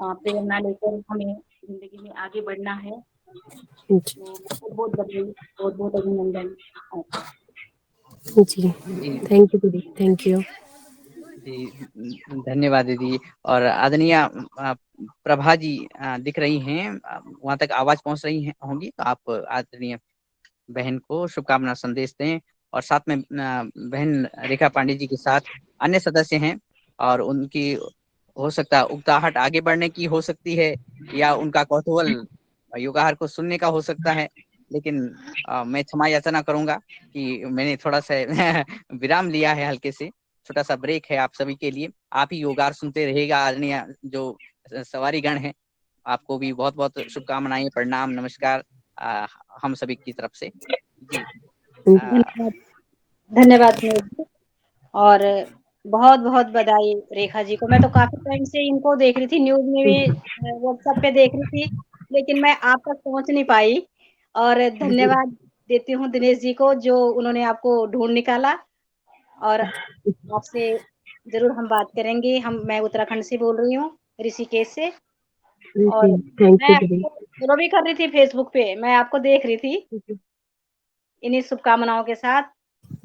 Speaker 8: आपसे प्रेरणा लेकर हमें जिंदगी में आगे बढ़ना है।
Speaker 3: जी
Speaker 8: तो बहुत बहुत बधाई, बहुत बहुत अभिनंदन आपका।
Speaker 3: जी,
Speaker 1: जी
Speaker 3: थैंक यू दीदी, थैंक यू।
Speaker 1: जी धन्यवाद दीदी। और आदरणीय प्रभा जी दिख रही हैं, वहां तक आवाज पहुंच रही है होंगी, तो आप आदरणीय बहन को शुभकामना संदेश दें। और साथ में बहन रेखा पांडे जी के साथ अन्य सदस्य हैं, और उनकी हो सकता है उकताहट आगे बढ़ने की हो सकती है, या उनका कौतूहल योगाहार को सुनने का हो सकता है। लेकिन मैं क्षमा याचना करूंगा कि मैंने थोड़ा सा विराम लिया है, हल्के से छोटा सा ब्रेक है आप सभी के लिए। आप ही योगार सुनते रहेगा। आदरणीय जो सवारी गण है, आपको भी बहुत बहुत शुभकामनाएं, प्रणाम, नमस्कार आ, हम सभी की तरफ से। जी
Speaker 8: धन्यवाद, धन्यवाद सुनील जी, और बहुत बहुत बधाई रेखा जी को। मैं तो काफी टाइम से इनको देख रही थी, न्यूज में भी, व्हाट्सएप पे देख रही थी, लेकिन मैं आप तक पहुंच नहीं पाई। और धन्यवाद देती हूँ दिनेश जी को, जो उन्होंने आपको ढूंढ निकाला। और आपसे जरूर हम बात करेंगे। मैं उत्तराखंड से बोल रही हूँ, ऋषिकेश से। और
Speaker 3: जी थैंक
Speaker 8: मैं
Speaker 3: यू दीदी।
Speaker 8: आपको फॉलो भी कर रही थी फेसबुक पे, मैं आपको देख रही थी। इन्हीं शुभकामनाओं के साथ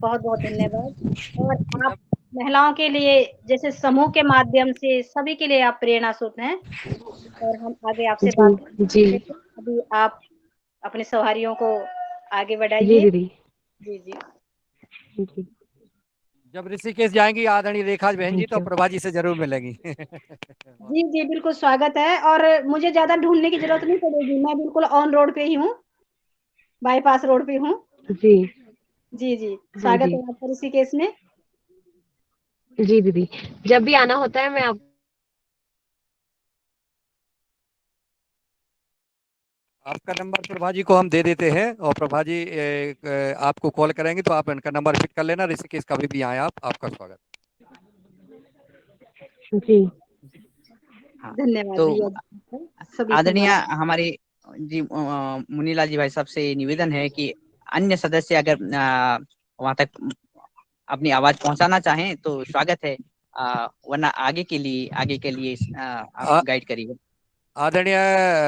Speaker 8: बहुत बहुत धन्यवाद। और आप
Speaker 2: जब
Speaker 8: महिलाओं के लिए, जैसे समूह के माध्यम से सभी के लिए आप प्रेरणा स्रोत हैं, और हम आगे आपसे
Speaker 3: जी
Speaker 8: बात
Speaker 3: जी
Speaker 8: करेंगे। अभी आप अपने सवारियों को आगे
Speaker 3: जी
Speaker 8: बढ़ाइए।
Speaker 3: दीदी।
Speaker 8: जी जी
Speaker 3: जी
Speaker 2: जब ऋषिकेश जाएंगी आदरणीय रेखा बहन जी,
Speaker 3: थैंक
Speaker 2: तो
Speaker 3: यू।
Speaker 2: प्रभा जी से जरूर मिलेंगी।
Speaker 8: जी जी, बिल्कुल स्वागत है। और मुझे ज्यादा ढूंढने की जरूरत नहीं पड़ेगी, मैं बिल्कुल ऑन रोड पे ही हूँ, बाईपास रोड पे हूँ।
Speaker 3: जी
Speaker 8: जी जी,
Speaker 3: हाँ
Speaker 8: स्वागत
Speaker 3: जी
Speaker 8: है आपका ऋषिकेश में।
Speaker 3: जी दीदी, जब भी आना होता है मैं आप
Speaker 2: आपका नंबर प्रभा जी को हम दे देते हैं, और प्रभा जी आपको कॉल करेंगे, तो आप इनका नंबर फिट कर लेना। ऋषिकेश कभी भी आए आप, आपका स्वागत।
Speaker 3: जी
Speaker 1: हाँ।
Speaker 8: धन्यवाद
Speaker 1: तो
Speaker 8: भैया जी, सभी
Speaker 1: आदरणीय
Speaker 8: समाज।
Speaker 1: हमारे जी मुनीलाल जी भाई साहब से निवेदन है कि अन्य सदस्य अगर वहां तक अपनी आवाज पहुंचाना चाहें तो स्वागत है। वरना आगे के लिए आप
Speaker 2: आ,
Speaker 1: गाइड करिए।
Speaker 2: आदरणीय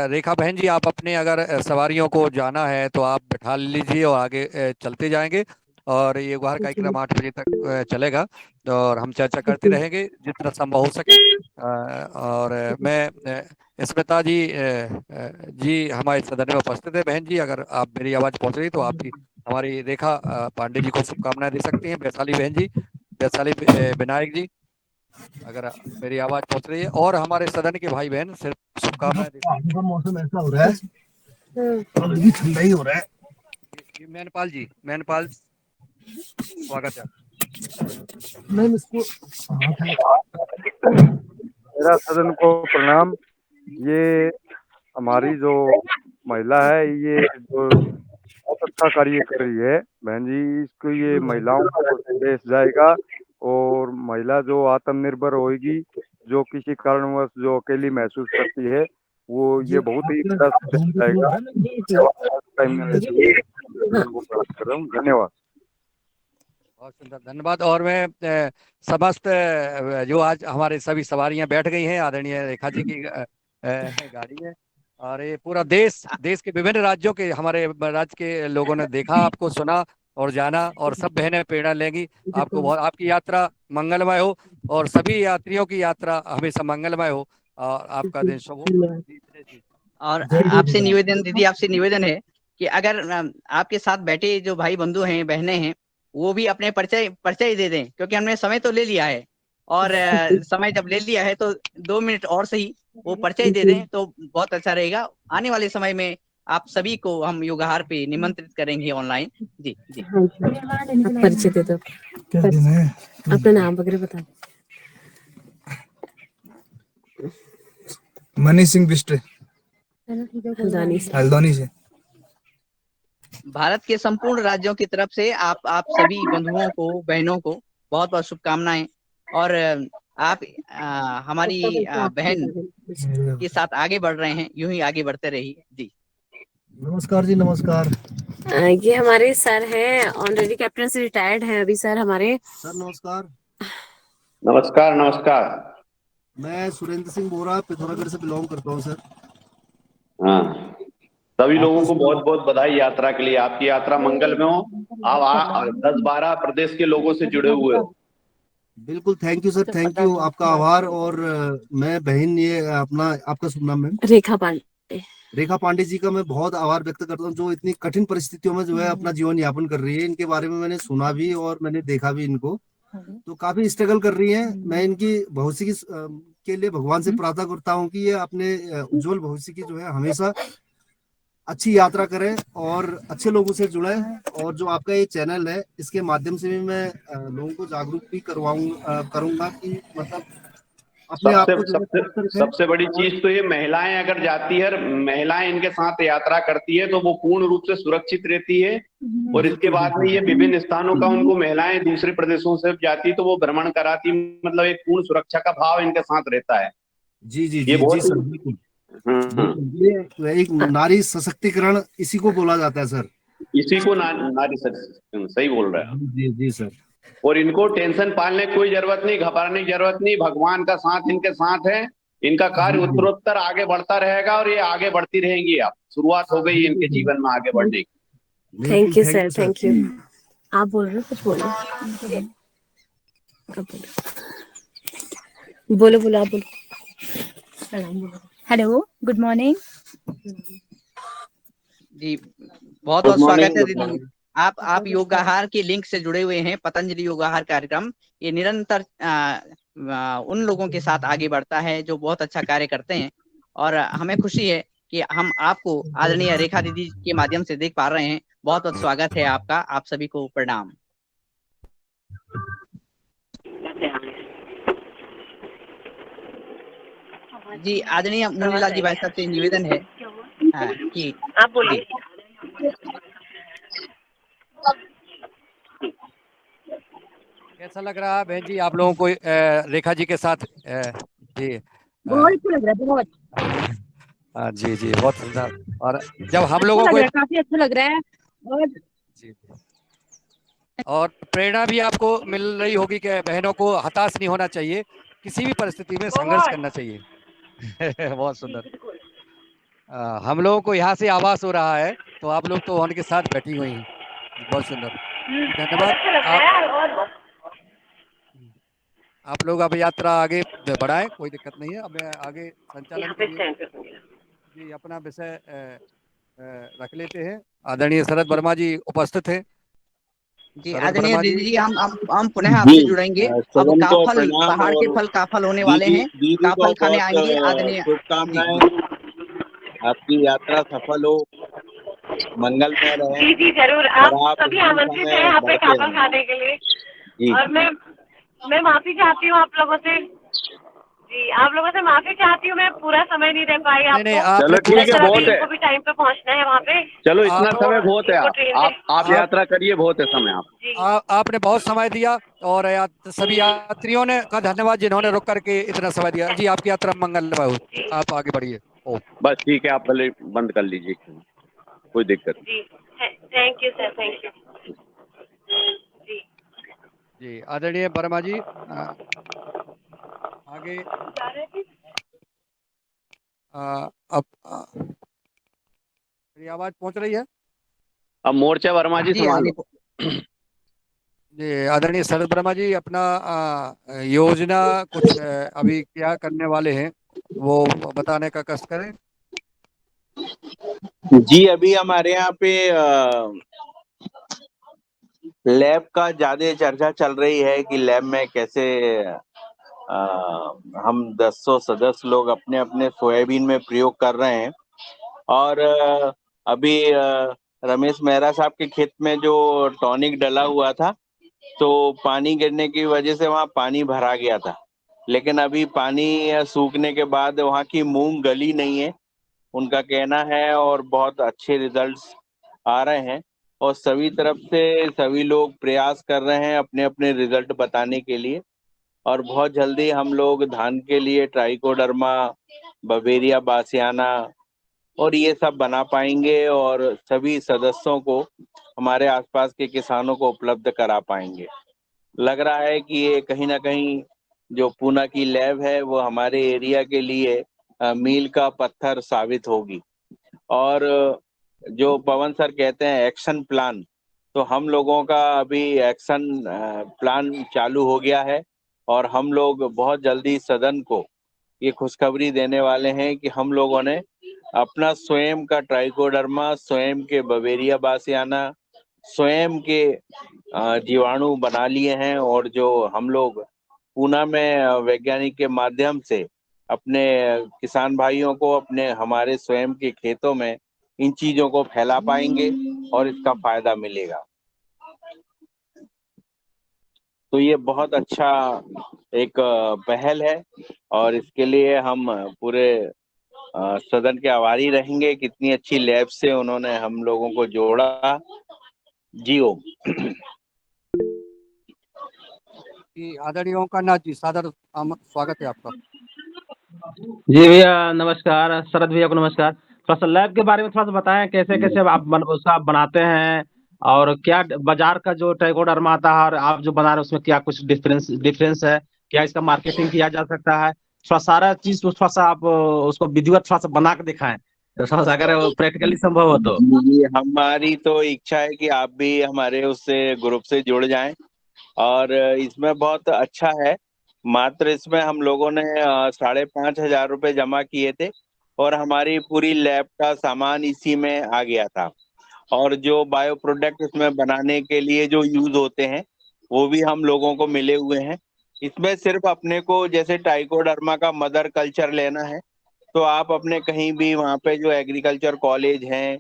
Speaker 2: रेखा बहन जी, आप अपने अगर सवारियों को जाना है तो आप बैठा लीजिए और आगे चलते जाएंगे। और ये गुहार
Speaker 3: जी
Speaker 2: कार्यक्रम 8 बजे तक चलेगा, और हम चर्चा करते
Speaker 3: जी
Speaker 2: रहेंगे जितना संभव हो सके। और मैं स्मिता जी जी हमारे सदन में उपस्थित है। बहन जी, अगर आप मेरी आवाज़ पहुंच रही तो आप भी हमारी रेखा पांडे जी को शुभकामनाएं दे सकती हैं। वैशाली बहन जी, वैशाली विनायक जी, अगर मेरी आवाज़ पहुंच रही है, और हमारे सदन के भाई बहन सिर्फ शुभकामनाएं दे सकते
Speaker 9: आज का मौसम ऐसा हो रहा है, अब भी ठंडा ही हो रहा है।
Speaker 2: हैं। मैनपाल जी, मैनपाल, स्वागत है।
Speaker 9: मैम इसको मेरा सदन को प्रणाम। ये हमारी जो महिला है, ये जो बहुत अच्छा कार्य कर रही है बहन जी, इसको ये महिलाओं को देश जाएगा। और महिला जो आत्मनिर्भर होगी, जो किसी कारणवश जो अकेली महसूस करती है, वो ये बहुत ही बड़ा देश जाएगा। टाइम में लेते हुए सदन को प्राप्त कर रहा हूँ। धन्यवाद।
Speaker 2: बहुत सुंदर, धन्यवाद। और मैं समस्त जो आज हमारे सभी सवारियां बैठ गई हैं, आदरणीय रेखा जी की गाड़ी है। और ये पूरा देश, देश के विभिन्न राज्यों के, हमारे राज्य के लोगों ने देखा, आपको सुना, और जाना, और सब बहनें प्रेरणा लेंगी। आपको बहुत, आपकी यात्रा मंगलमय हो और सभी यात्रियों की यात्रा हमेशा मंगलमय हो और आपका दिन शुभ हो।
Speaker 1: और आपसे निवेदन दीदी, आपसे निवेदन है कि अगर आपके साथ बैठे जो भाई बंधु हैं, बहनें हैं, वो भी अपने परिचय परिचय दे दें, क्योंकि हमने समय तो ले लिया है, और समय जब ले लिया है तो 2 मिनट और सही वो परिचय दे दें तो बहुत अच्छा रहेगा। आने वाले समय में आप सभी को हम योगाहार पे निमंत्रित करेंगे ऑनलाइन। जी जी।
Speaker 3: हाँ जी, आप परिचय दे दो, अपना नाम वगैरह बता दो।
Speaker 10: मनीष सिंह बिस्ट्रे,
Speaker 3: हल्द्वानी
Speaker 10: से।
Speaker 1: भारत के संपूर्ण राज्यों की तरफ से आप सभी बंधुओं को, बहनों को बहुत बहुत शुभकामनाएं। और आप हमारी बहन के साथ आगे बढ़ रहे हैं, यूं ही आगे बढ़ते रहिए। जी
Speaker 10: नमस्कार जी, नमस्कार।
Speaker 3: ये हमारे सर हैं, ऑनरेडी कैप्टन से रिटायर्ड हैं अभी सर हमारे।
Speaker 10: सर नमस्कार।
Speaker 6: नमस्कार नमस्कार।
Speaker 10: मैं सुरेंद्र सिंह बोरा पिथौरागढ़ से बिलोंग करता हूँ सर।
Speaker 6: हाँ, सभी लोगों को बहुत बहुत बधाई यात्रा के लिए। आपकी यात्रा मंगल में हो। आप 10-12 प्रदेश के लोगों से जुड़े हुए हो।
Speaker 10: बिल्कुल, thank you sir, thank you, आपका आभार। और मैं बहन, ये अपना, आपका शुभ नाम मैम?
Speaker 3: रेखा पांडे।
Speaker 10: रेखा पांडे जी का मैं बहुत आभार व्यक्त करता हूँ, जो इतनी कठिन परिस्थितियों में जो है अपना जीवन यापन कर रही है। इनके बारे में मैंने सुना भी और मैंने देखा भी इनको, तो काफी स्ट्रगल कर रही है। मैं इनकी भविष्य की के लिए भगवान से प्रार्थना करता हूँ कि ये अपने उज्जवल भविष्य की जो है हमेशा अच्छी यात्रा करें और अच्छे लोगों से जुड़े। और जो आपका ये चैनल है, इसके माध्यम से भी मैं लोगों को जागरूक भी करूंगा कि मतलब अपने आप को
Speaker 6: सबसे बड़ी चीज तो ये, महिलाएं अगर जाती है, महिलाएं इनके साथ यात्रा करती है तो वो पूर्ण रूप से सुरक्षित रहती है। और इसके बाद में ये विभिन्न स्थानों का, उनको महिलाएं दूसरे प्रदेशों से जाती तो वो भ्रमण कराती, मतलब एक पूर्ण सुरक्षा का भाव इनके साथ रहता है।
Speaker 10: जी जी
Speaker 6: ये
Speaker 10: जी जी सर, बिल्कुल। ये एक नारी सशक्तिकरण इसी को बोला जाता है सर।
Speaker 6: इसी को नारी सशक्तिकरण, सही बोल रहे हैं।
Speaker 10: जी जी सर।
Speaker 6: और इनको टेंशन पालने की कोई जरूरत नहीं, घबराने की जरूरत नहीं। भगवान का साथ इनके साथ है। इनका कार्य उत्तरोत्तर आगे बढ़ता रहेगा और ये आगे बढ़ती रहेंगी। आप शुरुआत हो गई इनके जीवन में आगे बढ़ने की।
Speaker 3: Thank you sir, thank you. आप बोल रहे हो, कुछ बोलो। बोलो बोलो, आप बोलो।
Speaker 11: Hello, good morning.
Speaker 1: जी, बहुत बहुत स्वागत है दीदी। आप योगाहार के लिंक से जुड़े हुए हैं। पतंजलि योगाहार कार्यक्रम ये निरंतर उन लोगों के साथ आगे बढ़ता है जो बहुत अच्छा कार्य करते हैं, और हमें खुशी है कि हम आपको आदरणीय रेखा दीदी के माध्यम से देख पा रहे हैं। बहुत बहुत स्वागत है आपका। आप सभी को प्रणाम। जी, आदरणीय मुनीलाल जी भाई साहब से निवेदन है कि
Speaker 3: आप बोलिए।
Speaker 2: कैसा लग रहा है बहन जी आप लोगों को रेखा जी के साथ? जी
Speaker 11: बहुत अच्छा लग रहा है, बहुत।
Speaker 2: जी जी, बहुत सुंदर। और जब हम लोगों को
Speaker 11: काफी अच्छा लग रहा है।
Speaker 2: और प्रेरणा भी आपको मिल रही होगी कि बहनों को हताश नहीं होना चाहिए, किसी भी परिस्थिति में संघर्ष करना चाहिए। बहुत सुंदर। हम लोगों को यहाँ से आवाज हो रहा है, तो आप लोग तो उनके साथ बैठी हुई हैं। बहुत सुंदर, धन्यवाद। आप लोग अब यात्रा आगे बढ़ाएं, कोई दिक्कत नहीं है। अब आगे संचालन के लिए जी अपना विषय रख लेते हैं। आदरणीय शरद वर्मा जी उपस्थित हैं।
Speaker 1: जी, आदरणीय दीदी जी, हम पुनः आपसे जुड़ेंगे। अब काफल, पहाड़ के फल काफल होने वाले हैं। काफल खाने आएंगे। आदरणीय
Speaker 12: शुभकामनाएं, आपकी यात्रा सफल हो, मंगलमय रहे।
Speaker 3: जी जी जरूर, आप सभी आमंत्रित हैं यहाँ पे काफल खाने के लिए। और मैं माफी चाहती हूँ आप लोगों से। जी, आप लोगों से माफी चाहती हूँ, मैं पूरा समय नहीं दे पाई आपको।
Speaker 6: चलो ठीक है, बहुत है।
Speaker 3: भी टाइम पे पहुँचना है वहाँ पे।
Speaker 6: चलो इतना समय बहुत है। आप यात्रा करिए, बहुत है समय।
Speaker 2: आपने बहुत समय दिया और सभी यात्रियों ने का धन्यवाद जिन्होंने रुक करके इतना समय दिया। जी, आपकी यात्रा मंगलमय हो, आप आगे बढ़िए।
Speaker 6: बस ठीक है, आप भले बंद कर लीजिए, कोई दिक्कत
Speaker 3: नहीं। Thank you sir, thank you.
Speaker 2: जी, आदरणीय वर्मा जी आगे अब मेरी आवाज पहुंच रही है?
Speaker 6: अब मोर्चा वर्मा जी संभालो।
Speaker 2: जी आदरणीय शरद वर्मा जी, अपना योजना कुछ अभी क्या करने वाले हैं वो बताने का कष्ट करें।
Speaker 12: जी अभी हमारे यहाँ पे लैब का ज्यादा चर्चा चल रही है कि लैब में कैसे हम 10 सदस्य लोग अपने अपने सोयाबीन में प्रयोग कर रहे हैं। और अभी रमेश मेहरा साहब के खेत में जो टॉनिक डला हुआ था, तो पानी गिरने की वजह से वहाँ पानी भरा गया था, लेकिन अभी पानी सूखने के बाद वहाँ की मूंग गली नहीं है, उनका कहना है, और बहुत अच्छे रिजल्ट्स आ रहे हैं। और सभी तरफ से सभी लोग प्रयास कर रहे हैं अपने अपने रिजल्ट बताने के लिए। और बहुत जल्दी हम लोग धान के लिए ट्राइकोडर्मा, बवेरिया बासियाना और ये सब बना पाएंगे, और सभी सदस्यों को, हमारे आसपास के किसानों को उपलब्ध करा पाएंगे। लग रहा है कि ये कहीं ना कहीं जो पूना की लैब है वो हमारे एरिया के लिए मील का पत्थर साबित होगी। और जो पवन सर कहते हैं एक्शन प्लान, तो हम लोगों का अभी एक्शन प्लान चालू हो गया है। और हम लोग बहुत जल्दी सदन को ये खुशखबरी देने वाले हैं कि हम लोगों ने अपना स्वयं का ट्राइकोडर्मा, स्वयं के बवेरिया बासियाना, स्वयं के जीवाणु बना लिए हैं। और जो हम लोग पूना में वैज्ञानिक के माध्यम से अपने किसान भाइयों को अपने हमारे स्वयं के खेतों में इन चीजों को फैला पाएंगे और इसका फायदा मिलेगा। तो ये बहुत अच्छा एक पहल है, और इसके लिए हम पूरे सदन के आभारी रहेंगे। कितनी अच्छी लैब से उन्होंने हम लोगों को जोड़ा। जी ओम।
Speaker 2: आदरणीय ओंकार नाथ जी, सादर स्वागत है आपका।
Speaker 13: जी भैया नमस्कार, शरद भैया को नमस्कार। थोड़ा सा लैब के बारे में थोड़ा सा बताएं, कैसे कैसे उसका आप बनाते हैं, और क्या बाजार का जो ट्राइकोडर्मा आता है और आप जो बना रहे हैं उसमें क्या कुछ डिफरेंस है, क्या इसका मार्केटिंग किया जा सकता है। थोड़ा सारा चीज थोड़ा सा आप उसको विधिवत थोड़ा सा बना के दिखाएं, तो थोड़ा सा अगर प्रैक्टिकली संभव हो तो।
Speaker 12: जी, हमारी तो इच्छा है कि आप भी हमारे उससे ग्रुप से जुड़ जाएं। और इसमें बहुत अच्छा है, मात्र इसमें हम लोगों ने 5,500 रुपये जमा किए थे, और हमारी पूरी लैब का सामान इसी में आ गया था। और जो बायो प्रोडक्ट इसमें बनाने के लिए जो यूज होते हैं वो भी हम लोगों को मिले हुए हैं। इसमें सिर्फ अपने को जैसे टाइकोडर्मा का मदर कल्चर लेना है, तो आप अपने कहीं भी वहाँ पे जो एग्रीकल्चर कॉलेज हैं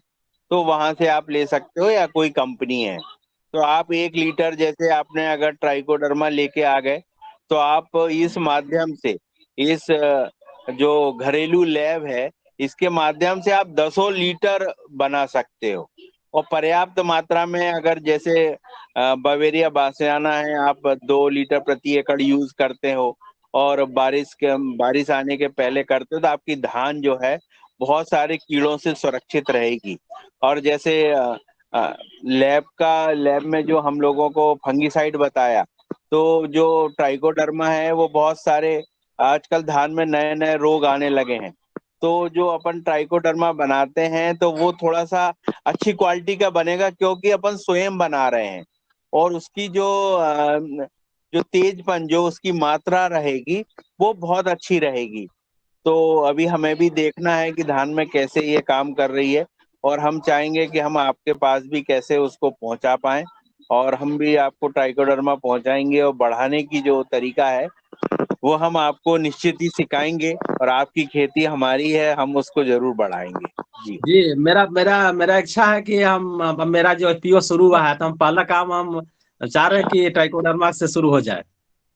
Speaker 12: तो वहाँ से आप ले सकते हो, या कोई कंपनी है तो आप 1 लीटर जैसे आपने अगर ट्राइकोडर्मा लेके आ गए, तो आप इस माध्यम से, इस जो घरेलू लैब है इसके माध्यम से आप 10 लीटर बना सकते हो। और पर्याप्त मात्रा में अगर जैसे बवेरिया बासियाना है, आप 2 लीटर प्रति एकड़ यूज करते हो, और बारिश आने के पहले करते हो, तो आपकी धान जो है बहुत सारे कीड़ों से सुरक्षित रहेगी। और जैसे लैब में जो हम लोगों को फंगीसाइड बताया, तो जो ट्राइकोडर्मा है वो बहुत सारे आजकल धान में नए नए रोग आने लगे हैं, तो जो अपन ट्राइकोडर्मा बनाते हैं तो वो थोड़ा सा अच्छी क्वालिटी का बनेगा, क्योंकि अपन स्वयं बना रहे हैं। और उसकी जो तेजपन, जो उसकी मात्रा रहेगी वो बहुत अच्छी रहेगी। तो अभी हमें भी देखना है कि धान में कैसे ये काम कर रही है, और हम चाहेंगे कि हम आपके पास भी कैसे उसको पहुंचा पाएं, और हम भी आपको ट्राइकोडर्मा पहुंचाएंगे। और बढ़ाने की जो तरीका है वो हम आपको निश्चित ही सिखाएंगे, और आपकी खेती हमारी है, हम उसको जरूर बढ़ाएंगे। जी
Speaker 13: जी, मेरा मेरा मेरा इच्छा है कि हम अब मेरा जो पीओ शुरू हुआ है, तो हम पहला काम हम चाह रहे हैं कि ट्राइकोडर्मा से शुरू हो जाए।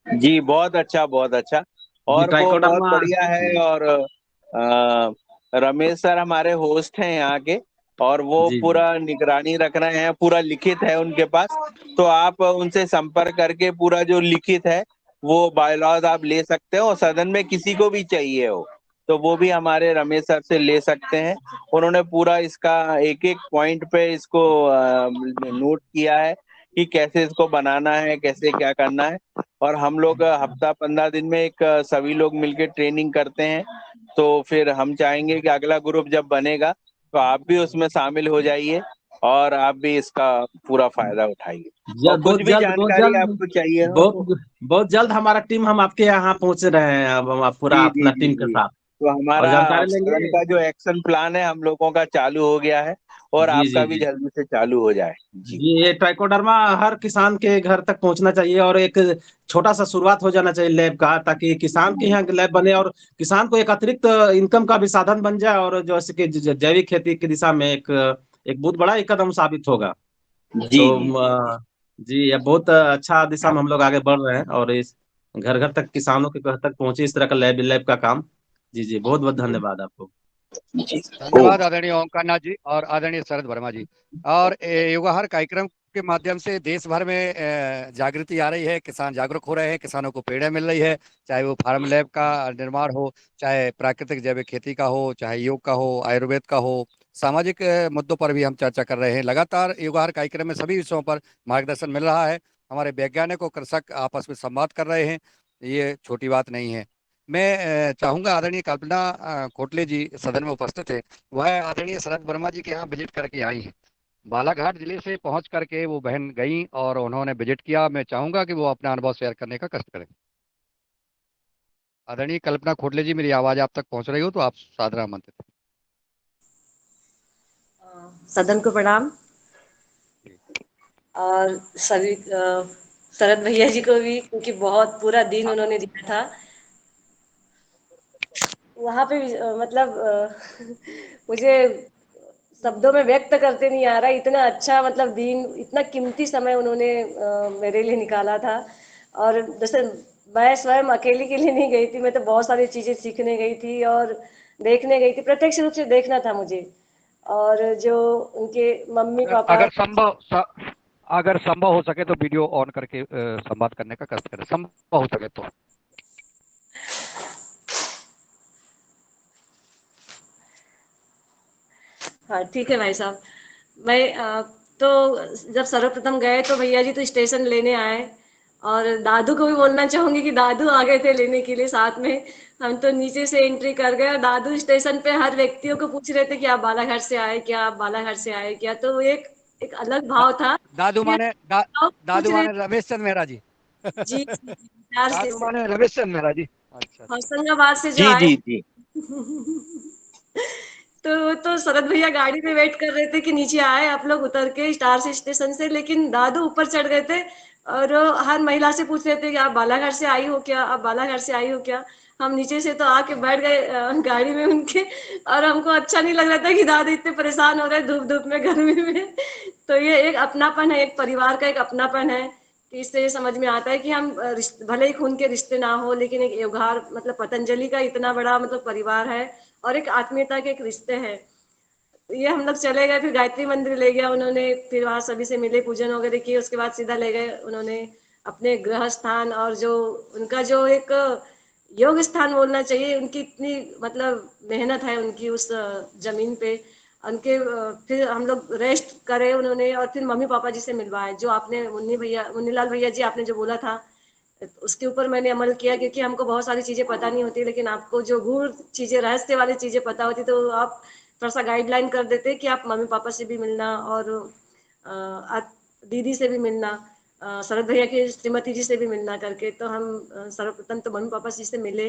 Speaker 12: जी, बहुत अच्छा, बहुत अच्छा।
Speaker 13: जी,
Speaker 12: और वो बहुत
Speaker 13: ट्राइकोडर्मा।
Speaker 12: बढ़िया है। और रमेश सर हमारे होस्ट हैं यहाँ के, और वो
Speaker 13: जी जी
Speaker 12: पूरा निगरानी रख रहे हैं, पूरा लिखित है उनके पास। तो आप उनसे संपर्क करके पूरा जो लिखित है वो बायलॉज आप ले सकते हो, और सदन में किसी को भी चाहिए हो तो वो भी हमारे रमेश सर से ले सकते हैं। उन्होंने पूरा इसका एक एक पॉइंट पे इसको नोट किया है कि कैसे इसको बनाना है, कैसे क्या करना है। और हम लोग हफ्ता 15 दिन में एक सभी लोग मिलकर ट्रेनिंग करते हैं। तो फिर हम चाहेंगे कि अगला ग्रुप जब बनेगा तो आप भी उसमें शामिल हो जाइए, और आप भी इसका पूरा फायदा उठाइए। और कुछ
Speaker 13: बहुत
Speaker 12: भी
Speaker 13: जल्द
Speaker 12: जानकारी आपको चाहिए हो तो
Speaker 13: बहुत जल्द हमारा टीम हम आपके यहाँ पहुंच रहे हैं, अब हम पूरा
Speaker 12: जी
Speaker 13: अपना
Speaker 12: जी जी
Speaker 13: टीम के
Speaker 12: जी।
Speaker 13: साथ
Speaker 12: तो
Speaker 13: और
Speaker 12: हमारा
Speaker 13: जानकारी
Speaker 12: सदन
Speaker 13: लेंगे।
Speaker 12: का जो एक्शन प्लान है हम लोगों का चालू हो गया है और
Speaker 13: जी
Speaker 12: आपका
Speaker 13: जी
Speaker 12: भी
Speaker 13: जी
Speaker 12: जल्दी से चालू हो जाए। जी
Speaker 13: जी, ये ट्राइकोडर्मा हर किसान के घर तक पहुंचना चाहिए और एक छोटा सा शुरुआत हो जाना चाहिए लैब का, ताकि किसान के यहाँ लैब बने और किसान को एक अतिरिक्त इनकम का भी साधन बन जाए, और जैसे कि जैविक खेती की दिशा में एक एक बहुत बड़ा एक कदम साबित होगा।
Speaker 12: जी
Speaker 13: तो
Speaker 12: जी जी।
Speaker 13: जी, ये बहुत अच्छा दिशा में हम लोग आगे बढ़ रहे हैं, और इस घर घर तक किसानों के घर तक पहुंचे इस तरह का लैब लैब का काम। जी जी, बहुत बहुत धन्यवाद आपको।
Speaker 12: जी
Speaker 2: धन्यवाद आदरणीय ओंकार नाथ जी और आदरणीय शरद वर्मा जी। और योगाहार कार्यक्रम के माध्यम से देश भर में जागृति आ रही है, किसान जागरूक हो रहे हैं, किसानों को प्रेरणा मिल रही है, चाहे वो फार्म लैब का निर्माण हो, चाहे प्राकृतिक जैविक खेती का हो, चाहे योग का हो, आयुर्वेद का हो, सामाजिक मुद्दों पर भी हम चर्चा कर रहे हैं। लगातार योगाहार कार्यक्रम में सभी विषयों पर मार्गदर्शन मिल रहा है। हमारे वैज्ञानिक और कृषक आपस में संवाद कर रहे हैं, ये छोटी बात नहीं है। मैं चाहूंगा आदरणीय कल्पना कोटले जी सदन में उपस्थित है, वह आदरणीय शरद वर्मा जी के यहाँ विजिट करके आई हैं। बालाघाट जिले से पहुंच करके वो बहन गई और उन्होंने विजिट किया। मैं चाहूंगा कि वो अपना अनुभव शेयर करने का कष्ट करें। आदरणीय कल्पना खोटले जी, मेरी आवाज आप तक पहुंच रही हो तो आप सादर आमंत्रित हैं।
Speaker 5: सदन को प्रणाम। और सभी शरद भैया जी को भी, क्योंकि बहुत पूरा दिन उन्होंने दिया था वहां पे मतलब मुझे शब्दों में व्यक्त करते नहीं आ रहा, इतना अच्छा मतलब दिन, इतना कीमती समय उन्होंने मेरे लिए निकाला था। और जैसे मैं स्वयं अकेले के लिए नहीं गई थी, मैं तो बहुत सारी चीजें सीखने गई थी और देखने गई थी, प्रत्यक्ष रूप से देखना था मुझे। और जो उनके मम्मी पापा,
Speaker 2: अगर संभव हो सके तो वीडियो ऑन करके संवाद करने का कष्ट करें, संभव हो सके तो।
Speaker 5: हाँ ठीक है भाई साहब। मैं तो जब सर्वप्रथम गए तो भैया जी तो स्टेशन लेने आए, और दादू को भी बोलना चाहूंगी कि दादू आ गए थे लेने के लिए साथ में। हम तो नीचे से एंट्री कर गए और दादू स्टेशन पे हर व्यक्तियों को पूछ रहे थे कि आप बालाघाट से आए क्या, आप बालाघाट से आए क्या। तो एक एक अलग भाव था
Speaker 2: दादू
Speaker 5: कि
Speaker 2: माने
Speaker 5: पूछ
Speaker 2: दादू
Speaker 5: रहे
Speaker 2: माने रमेश चंद मेहरा जी।
Speaker 5: जी जी जी, प्यार
Speaker 2: दादू
Speaker 5: से
Speaker 2: माने रमेश चंद मेहरा जी। अच्छा अच्छा।
Speaker 5: होशंगाबाद से जो
Speaker 12: जी
Speaker 5: आए
Speaker 12: जी जी।
Speaker 5: तो शरद भैया गाड़ी में वेट कर रहे थे कि नीचे आए आप लोग उतर के स्टार से स्टेशन से, लेकिन दादू ऊपर चढ़ गए थे और हर महिला से पूछ रहे थे कि आप बालाघाट से आई हो क्या, आप बालाघाट से आई हो क्या। हम नीचे से तो आके बैठ गए गाड़ी में उनके, और हमको अच्छा नहीं लग रहा था कि दादू इतने परेशान हो रहे धूप धूप में, गर्मी में। तो ये एक अपनापन है, एक परिवार का एक अपनापन है कि इससे ये समझ में आता है कि हम भले ही खून के रिश्ते ना हो, लेकिन एक योगार मतलब पतंजलि का इतना बड़ा मतलब परिवार है और एक आत्मीयता के एक रिश्ते हैं। ये हम लोग चले गए, फिर गायत्री मंदिर ले गया उन्होंने, फिर वहां सभी से मिले, पूजन वगैरह किए, उसके बाद सीधा ले गए उन्होंने अपने गृह स्थान, और जो उनका जो एक योग स्थान बोलना चाहिए, उनकी इतनी मतलब मेहनत है उनकी उस जमीन पे। उनके फिर हम लोग रेस्ट करे उन्होंने, और फिर मम्मी पापा जी से मिलवाए, जो आपने मुन्नीलाल भैया जी आपने जो बोला था उसके ऊपर मैंने अमल किया, क्योंकि हमको बहुत सारी चीजें पता नहीं होती, लेकिन आपको जो गूढ़ चीजें, रहस्य वाली चीजें पता होती, तो आप थोड़ा सा गाइडलाइन कर देते कि आप मम्मी पापा से भी मिलना, और दीदी से भी मिलना, शरद भैया की श्रीमती जी से भी मिलना करके। तो हम सर्वप्रथम तो मम्मी पापा जी से मिले,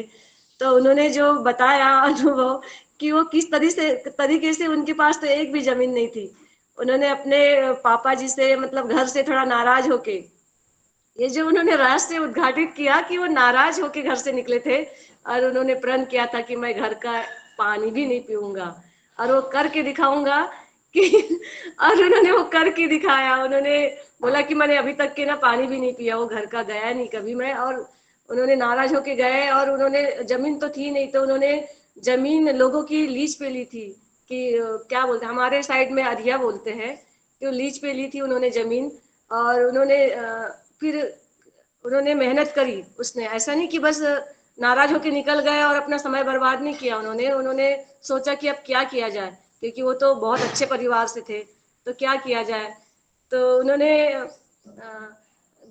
Speaker 5: तो उन्होंने जो बताया अनुभव कि वो किस तरीके से उनके पास तो एक भी जमीन नहीं थी, उन्होंने अपने पापा जी से मतलब घर से थोड़ा नाराज होके, ये जो उन्होंने रहस्य उद्घाटित किया कि वो नाराज होके घर से निकले थे, और उन्होंने प्रण किया था कि मैं घर का पानी भी नहीं पीऊंगा और वो करके दिखाऊंगा कि और उन्होंने वो करके दिखाया। उन्होंने बोला कि मैंने अभी तक के ना पानी भी नहीं पिया, वो घर का गया नहीं कभी मैं। और उन्होंने नाराज होके गए, और उन्होंने जमीन तो थी नहीं, तो उन्होंने जमीन लोगों की लीज पे ली थी, कि क्या बोलते हैं हमारे साइड में अधिया बोलते हैं, तो लीज पे ली थी उन्होंने जमीन। और उन्होंने फिर उन्होंने मेहनत करी, उसने ऐसा नहीं कि बस नाराज होकर निकल गए और अपना समय बर्बाद नहीं किया। उन्होंने उन्होंने सोचा कि अब क्या किया जाए, क्योंकि वो तो बहुत अच्छे परिवार से थे, तो क्या किया जाए। तो उन्होंने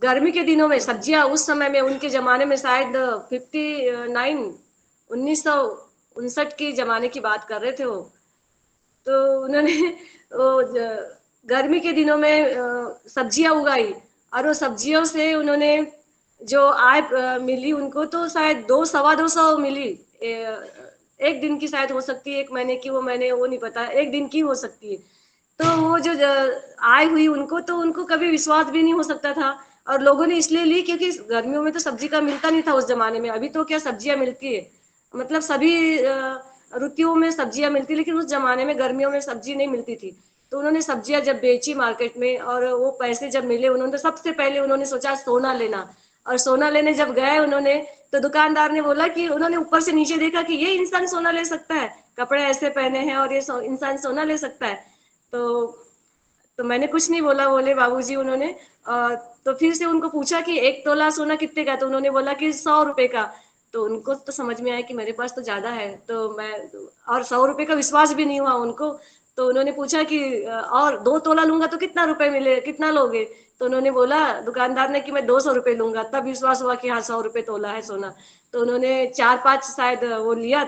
Speaker 5: गर्मी के दिनों में सब्जियां, उस समय में उनके जमाने में शायद 1959 की जमाने की बात कर रहे थे वो। तो उन्होंने वो गर्मी के दिनों में सब्जियां उगाई और वो सब्जियों से उन्होंने जो आय मिली उनको तो शायद 200-225 मिली। एक दिन की शायद हो सकती है, एक महीने की, वो मैंने वो नहीं पता, एक दिन की हो सकती है। तो वो जो आय हुई उनको, तो उनको कभी विश्वास भी नहीं हो सकता था और लोगों ने इसलिए ली क्योंकि गर्मियों में तो सब्जी का मिलता नहीं था उस जमाने में। अभी तो क्या सब्जियां मिलती है, मतलब सभी ऋतुओं में सब्जियां मिलती, लेकिन उस जमाने में गर्मियों में सब्जी नहीं मिलती थी। तो उन्होंने सब्जियां जब बेची मार्केट में और वो पैसे जब मिले, उन्होंने सबसे पहले उन्होंने सोचा सोना लेना। और सोना लेने जब गए उन्होंने, तो दुकानदार ने बोला कि उन्होंने ऊपर से नीचे देखा कि ये इंसान सोना ले सकता है, कपड़े ऐसे पहने हैं और ये इंसान सोना ले सकता है। तो मैंने कुछ नहीं बोला, बोले बाबूजी उन्होंने तो फिर से उनको पूछा कि 1 तोला सोना कितने का, तो उन्होंने बोला कि 100 रुपए का। तो उनको तो समझ में आया कि मेरे पास तो ज्यादा है, तो मैं और 100 रुपए का विश्वास भी नहीं हुआ उनको। तो उन्होंने पूछा कि और 2 तोला लूंगा तो कितना रुपए मिले, कितना लोगे? तो उन्होंने बोला दुकानदार ने कि मैं 200 रुपए लूंगा। तब विश्वास हुआ कि हाँ 100 रुपए तोला है सोना। तो उन्होंने 4-5 शायद वो लिया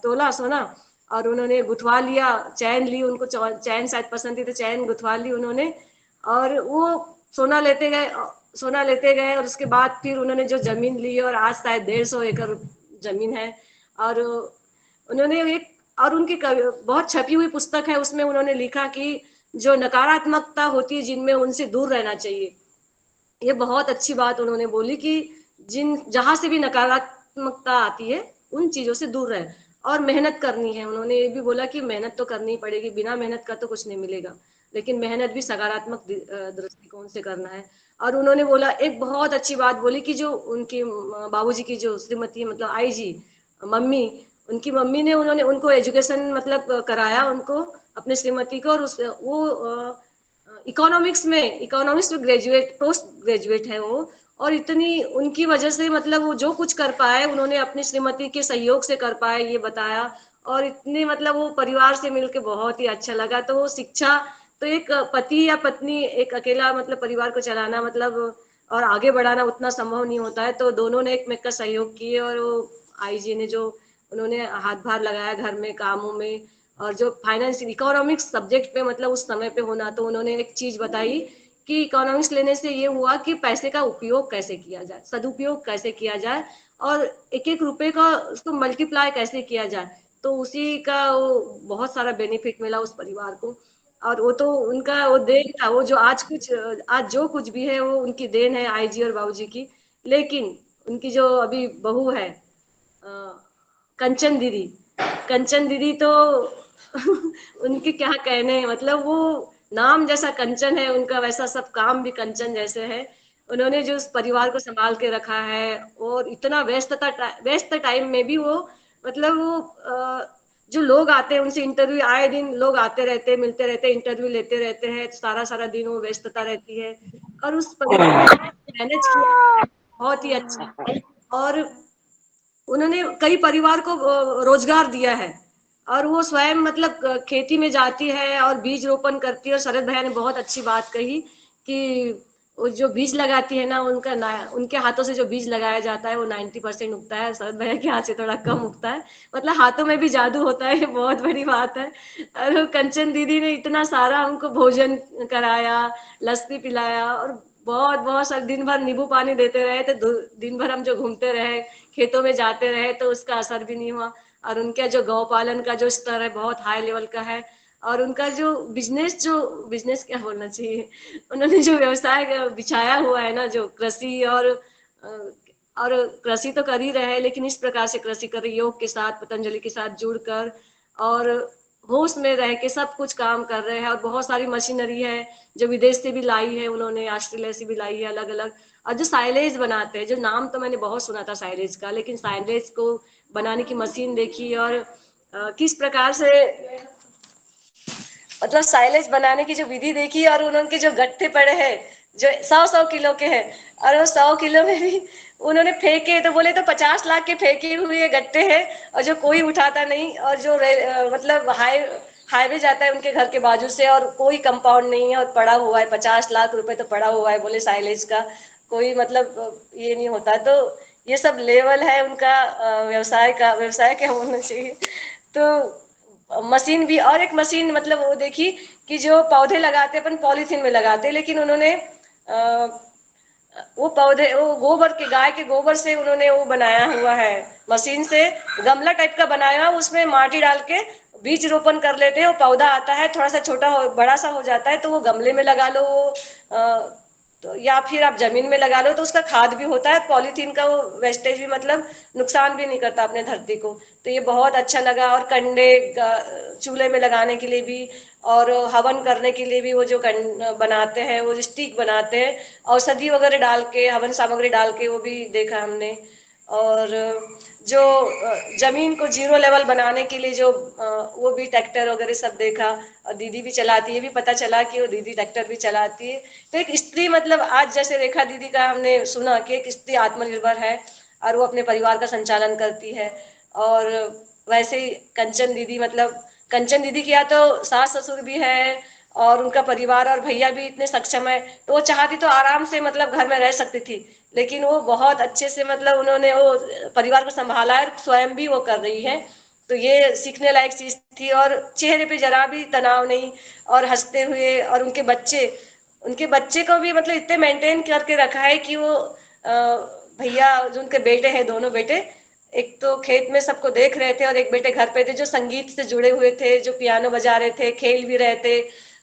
Speaker 5: तोला सोना और उन्होंने गुथवा लिया, चैन ली, उनको चैन शायद पसंद थी तो चैन गुथवा ली उन्होंने और वो सोना लेते गए, सोना लेते गए। और उसके बाद फिर उन्होंने जो जमीन ली और आज शायद 150 एकड़ जमीन है। और उन्होंने एक और उनकी बहुत छपी हुई पुस्तक है, उसमें उन्होंने लिखा कि जो नकारात्मकता होती है जिनमें, उनसे दूर रहना चाहिए। ये बहुत अच्छी बात उन्होंने बोली कि जहां से भी नकारात्मकता आती है उन चीजों से दूर रहे और मेहनत करनी है। उन्होंने ये भी बोला कि मेहनत तो करनी पड़ेगी, बिना मेहनत का तो कुछ नहीं मिलेगा, लेकिन मेहनत भी सकारात्मक दृष्टिकोण से करना है। और उन्होंने बोला एक बहुत अच्छी बात बोली कि जो उनकी बाबूजी की जो श्रीमती मतलब आई जी मम्मी, उनकी मम्मी ने उन्होंने उनको एजुकेशन मतलब कराया उनको, अपने श्रीमती को, और वो इकोनॉमिक्स में ग्रेजुएट, पोस्ट ग्रेजुएट है वो। और इतनी उनकी वजह से मतलब वो जो कुछ कर पाए उन्होंने अपनी श्रीमती के सहयोग से कर पाए, ये बताया। और इतने मतलब वो परिवार से मिलके बहुत ही अच्छा लगा। तो वो शिक्षा तो एक पति या पत्नी एक अकेला मतलब परिवार को चलाना मतलब और आगे बढ़ाना उतना संभव नहीं होता है, तो दोनों ने एक का सहयोग किए। और वो आई जी ने जो उन्होंने हाथ भार लगाया घर में कामों में, और जो फाइनेंस इकोनॉमिक्स सब्जेक्ट पे मतलब उस समय पे होना, तो उन्होंने एक चीज बताई कि इकोनॉमिक्स लेने से ये हुआ कि पैसे का उपयोग कैसे किया जाए, सदुपयोग कैसे किया जाए और एक एक रुपए का उसको मल्टीप्लाई कैसे किया जाए। तो उसी का वो बहुत सारा बेनिफिट मिला उस परिवार को। और वो तो उनका वो देन था, वो जो आज जो कुछ भी है वो उनकी देन है, आई जी और बाबूजी की। लेकिन उनकी जो अभी बहू है कंचन दीदी, कंचन दीदी तो उनके क्या कहने, मतलब वो नाम जैसा कंचन है उनका, वैसा सब काम भी कंचन जैसे है। उन्होंने जो उस परिवार को संभाल के रखा है और इतना व्यस्त टाइम में भी वो मतलब वो जो लोग आते हैं उनसे इंटरव्यू, आए दिन लोग आते रहते हैं, मिलते रहते हैं, इंटरव्यू लेते रहते हैं, सारा सारा दिन वो व्यस्तता रहती है। और उस परिवार को मैनेज किया बहुत ही अच्छा। और उन्होंने कई परिवार को रोजगार दिया है। और वो स्वयं मतलब खेती में जाती है और बीज रोपण करती है। और शरद भैया ने बहुत अच्छी बात कही कि वो जो बीज लगाती है ना, उनके हाथों से जो बीज लगाया जाता है वो 90% उगता है, शरद भैया के हाथ से थोड़ा कम उगता है। मतलब हाथों में भी जादू होता है, ये बहुत बड़ी बात है। और कंचन दीदी ने इतना सारा हमको भोजन कराया, लस्सी पिलाया और बहुत बहुत सारे दिन भर नींबू पानी देते रहे थे। दिन भर हम जो घूमते रहे, खेतों में जाते रहे, तो उसका असर भी नहीं हुआ। और उनका जो गौ पालन का जो स्तर है बहुत हाई लेवल का है। और उनका जो बिजनेस क्या बोलना चाहिए, उन्होंने जो व्यवसाय बिछाया हुआ है ना, जो कृषि और कृषि तो कर ही रहे हैं, लेकिन इस प्रकार से कृषि कर योग के साथ, पतंजलि के साथ जुड़कर और होश में रह के सब कुछ काम कर रहे हैं। और बहुत सारी मशीनरी है जो विदेश से भी लाई है उन्होंने, ऑस्ट्रेलिया से भी लाई है अलग अलग। और जो साइलेज बनाते हैं, जो नाम तो मैंने बहुत सुना था साइलेज का, लेकिन साइलेज को बनाने की मशीन देखी और किस प्रकार से मतलब साइलेज बनाने की जो विधि देखी। और उनके जो गट्ठे पड़े हैं जो 100-100 किलो के हैं, और वो 100 किलो में भी उन्होंने फेंके, तो बोले तो 50 लाख के फेंके हुए गट्टे हैं और जो कोई उठाता नहीं। और जो मतलब हाईवे जाता है उनके घर के बाजू से और कोई कंपाउंड नहीं है और पड़ा हुआ है, 50 लाख रुपए तो पड़ा हुआ है, बोले साइलेज का कोई मतलब ये नहीं होता। तो ये सब लेवल है उनका व्यवसाय का, व्यवसाय क्या होना चाहिए। तो मशीन भी, और एक मशीन मतलब वो देखी कि जो पौधे लगाते अपन पॉलीथीन में लगाते, लेकिन उन्होंने वो पौधे, वो गोबर के, गाय के गोबर से उन्होंने वो बनाया हुआ है, मशीन से गमला टाइप का बनाया, उसमें माटी डाल के बीज रोपण कर लेते हैं, वो पौधा आता है, थोड़ा सा छोटा हो, बड़ा सा हो जाता है, तो वो गमले में लगा लो, तो या फिर आप जमीन में लगा लो, तो उसका खाद भी होता है, पॉलीथीन का वो वेस्टेज भी मतलब नुकसान भी नहीं करता अपने धरती को। तो ये बहुत अच्छा लगा। और कंडे चूल्हे में लगाने के लिए भी, और हवन करने के लिए भी वो जो बनाते हैं, वो जो स्टिक बनाते हैं, औषधि वगैरह डाल के, हवन सामग्री डाल के, वो भी देखा हमने। और जो जमीन को जीरो लेवल बनाने के लिए जो वो भी ट्रैक्टर वगैरह सब देखा, और दीदी भी चलाती है, भी पता चला कि वो दीदी ट्रैक्टर भी चलाती है। तो एक स्त्री मतलब आज जैसे रेखा दीदी का हमने सुना कि एक स्त्री आत्मनिर्भर है और वो अपने परिवार का संचालन करती है। और वैसे ही कंचन दीदी, मतलब कंचन दीदी के यहाँ तो सास ससुर भी है और उनका परिवार और भैया भी इतने सक्षम है, तो वो चाहती तो आराम से मतलब घर में रह सकती थी, लेकिन वो बहुत अच्छे से मतलब उन्होंने वो परिवार को संभाला है, स्वयं भी वो कर रही है। तो ये सीखने लायक चीज थी। और चेहरे पे जरा भी तनाव नहीं, और हंसते हुए, और उनके बच्चे को भी मतलब इतने मेंटेन करके रखा है कि वो भैया जो उनके बेटे हैं, दोनों बेटे, एक तो खेत में सबको देख रहे थे और एक बेटे घर पे थे जो संगीत से जुड़े हुए थे, जो पियानो बजा रहे थे, खेल भी रहे थे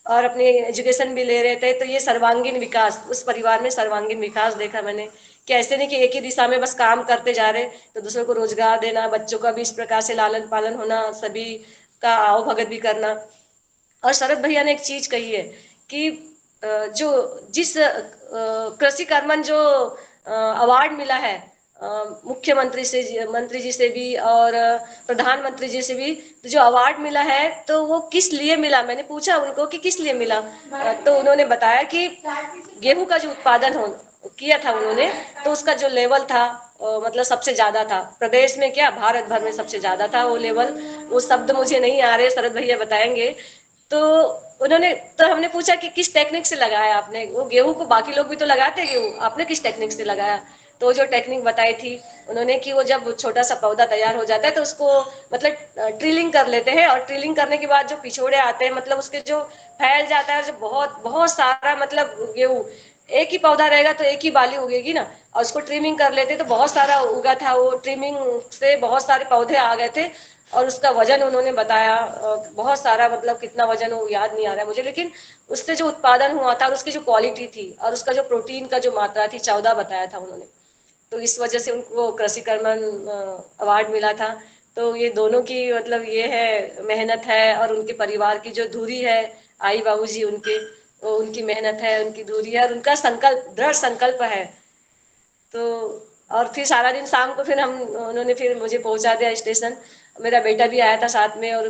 Speaker 5: और अपनी एजुकेशन भी ले रहे थे। तो ये सर्वांगीण विकास, उस परिवार में सर्वांगीण विकास देखा मैंने, कि ऐसे नहीं कि एक ही दिशा में बस काम करते जा रहे, तो दूसरों को रोजगार देना, बच्चों का भी इस प्रकार से लालन पालन होना, सभी का आओ भगत भी करना। और शरद भैया ने एक चीज कही है कि जो जिस कृषि कर्मन जो अवार्ड मिला है मुख्यमंत्री से, मंत्री जी से भी और प्रधानमंत्री जी से भी, तो जो अवार्ड मिला है तो वो किस लिए मिला, मैंने पूछा उनको कि किस लिए मिला, तो उन्होंने बताया कि गेहूं का जो उत्पादन हो किया था उन्होंने, तो उसका जो लेवल था मतलब सबसे ज्यादा था प्रदेश में, क्या भारत भर में सबसे ज्यादा था वो लेवल। वो शब्द मुझे नहीं आ रहे, शरद भैया बताएंगे। तो उन्होंने, तो हमने पूछा कि किस टेक्निक से लगाया आपने वो गेहूं को, बाकी लोग भी तो लगाते हैं गेहूं, आपने किस टेक्निक से लगाया। तो जो टेक्निक बताई थी उन्होंने कि वो जब छोटा सा पौधा तैयार हो जाता है तो उसको मतलब ड्रिलिंग कर लेते हैं, और ड्रिलिंग करने के बाद जो पिछोड़े आते हैं, मतलब उसके जो फैल जाता है, जो बहुत बहुत सारा मतलब गेहूं, एक ही पौधा रहेगा तो एक ही बाली उगेगी ना, और उसको ट्रिमिंग कर लेते तो बहुत सारा उगा था, वो ट्रिमिंग से बहुत सारे पौधे आ गए थे। और उसका वजन उन्होंने बताया बहुत सारा, मतलब कितना वजन वो याद नहीं आ रहा है मुझे, लेकिन उससे जो उत्पादन हुआ था और उसकी जो क्वालिटी थी और उसका जो प्रोटीन का जो मात्रा थी 14 बताया था उन्होंने। तो इस वजह से उनको कृषि कर्मन अवार्ड मिला था। तो ये दोनों की मतलब ये है मेहनत है, और उनके परिवार की जो धुरी है, आई बाबूजी उनके, वो उनकी मेहनत है, उनकी धुरी है, और उनका संकल्प, दृढ़ संकल्प है। तो और फिर सारा दिन शाम को फिर हम, उन्होंने फिर मुझे पहुंचा दिया स्टेशन, मेरा बेटा भी आया था साथ में, और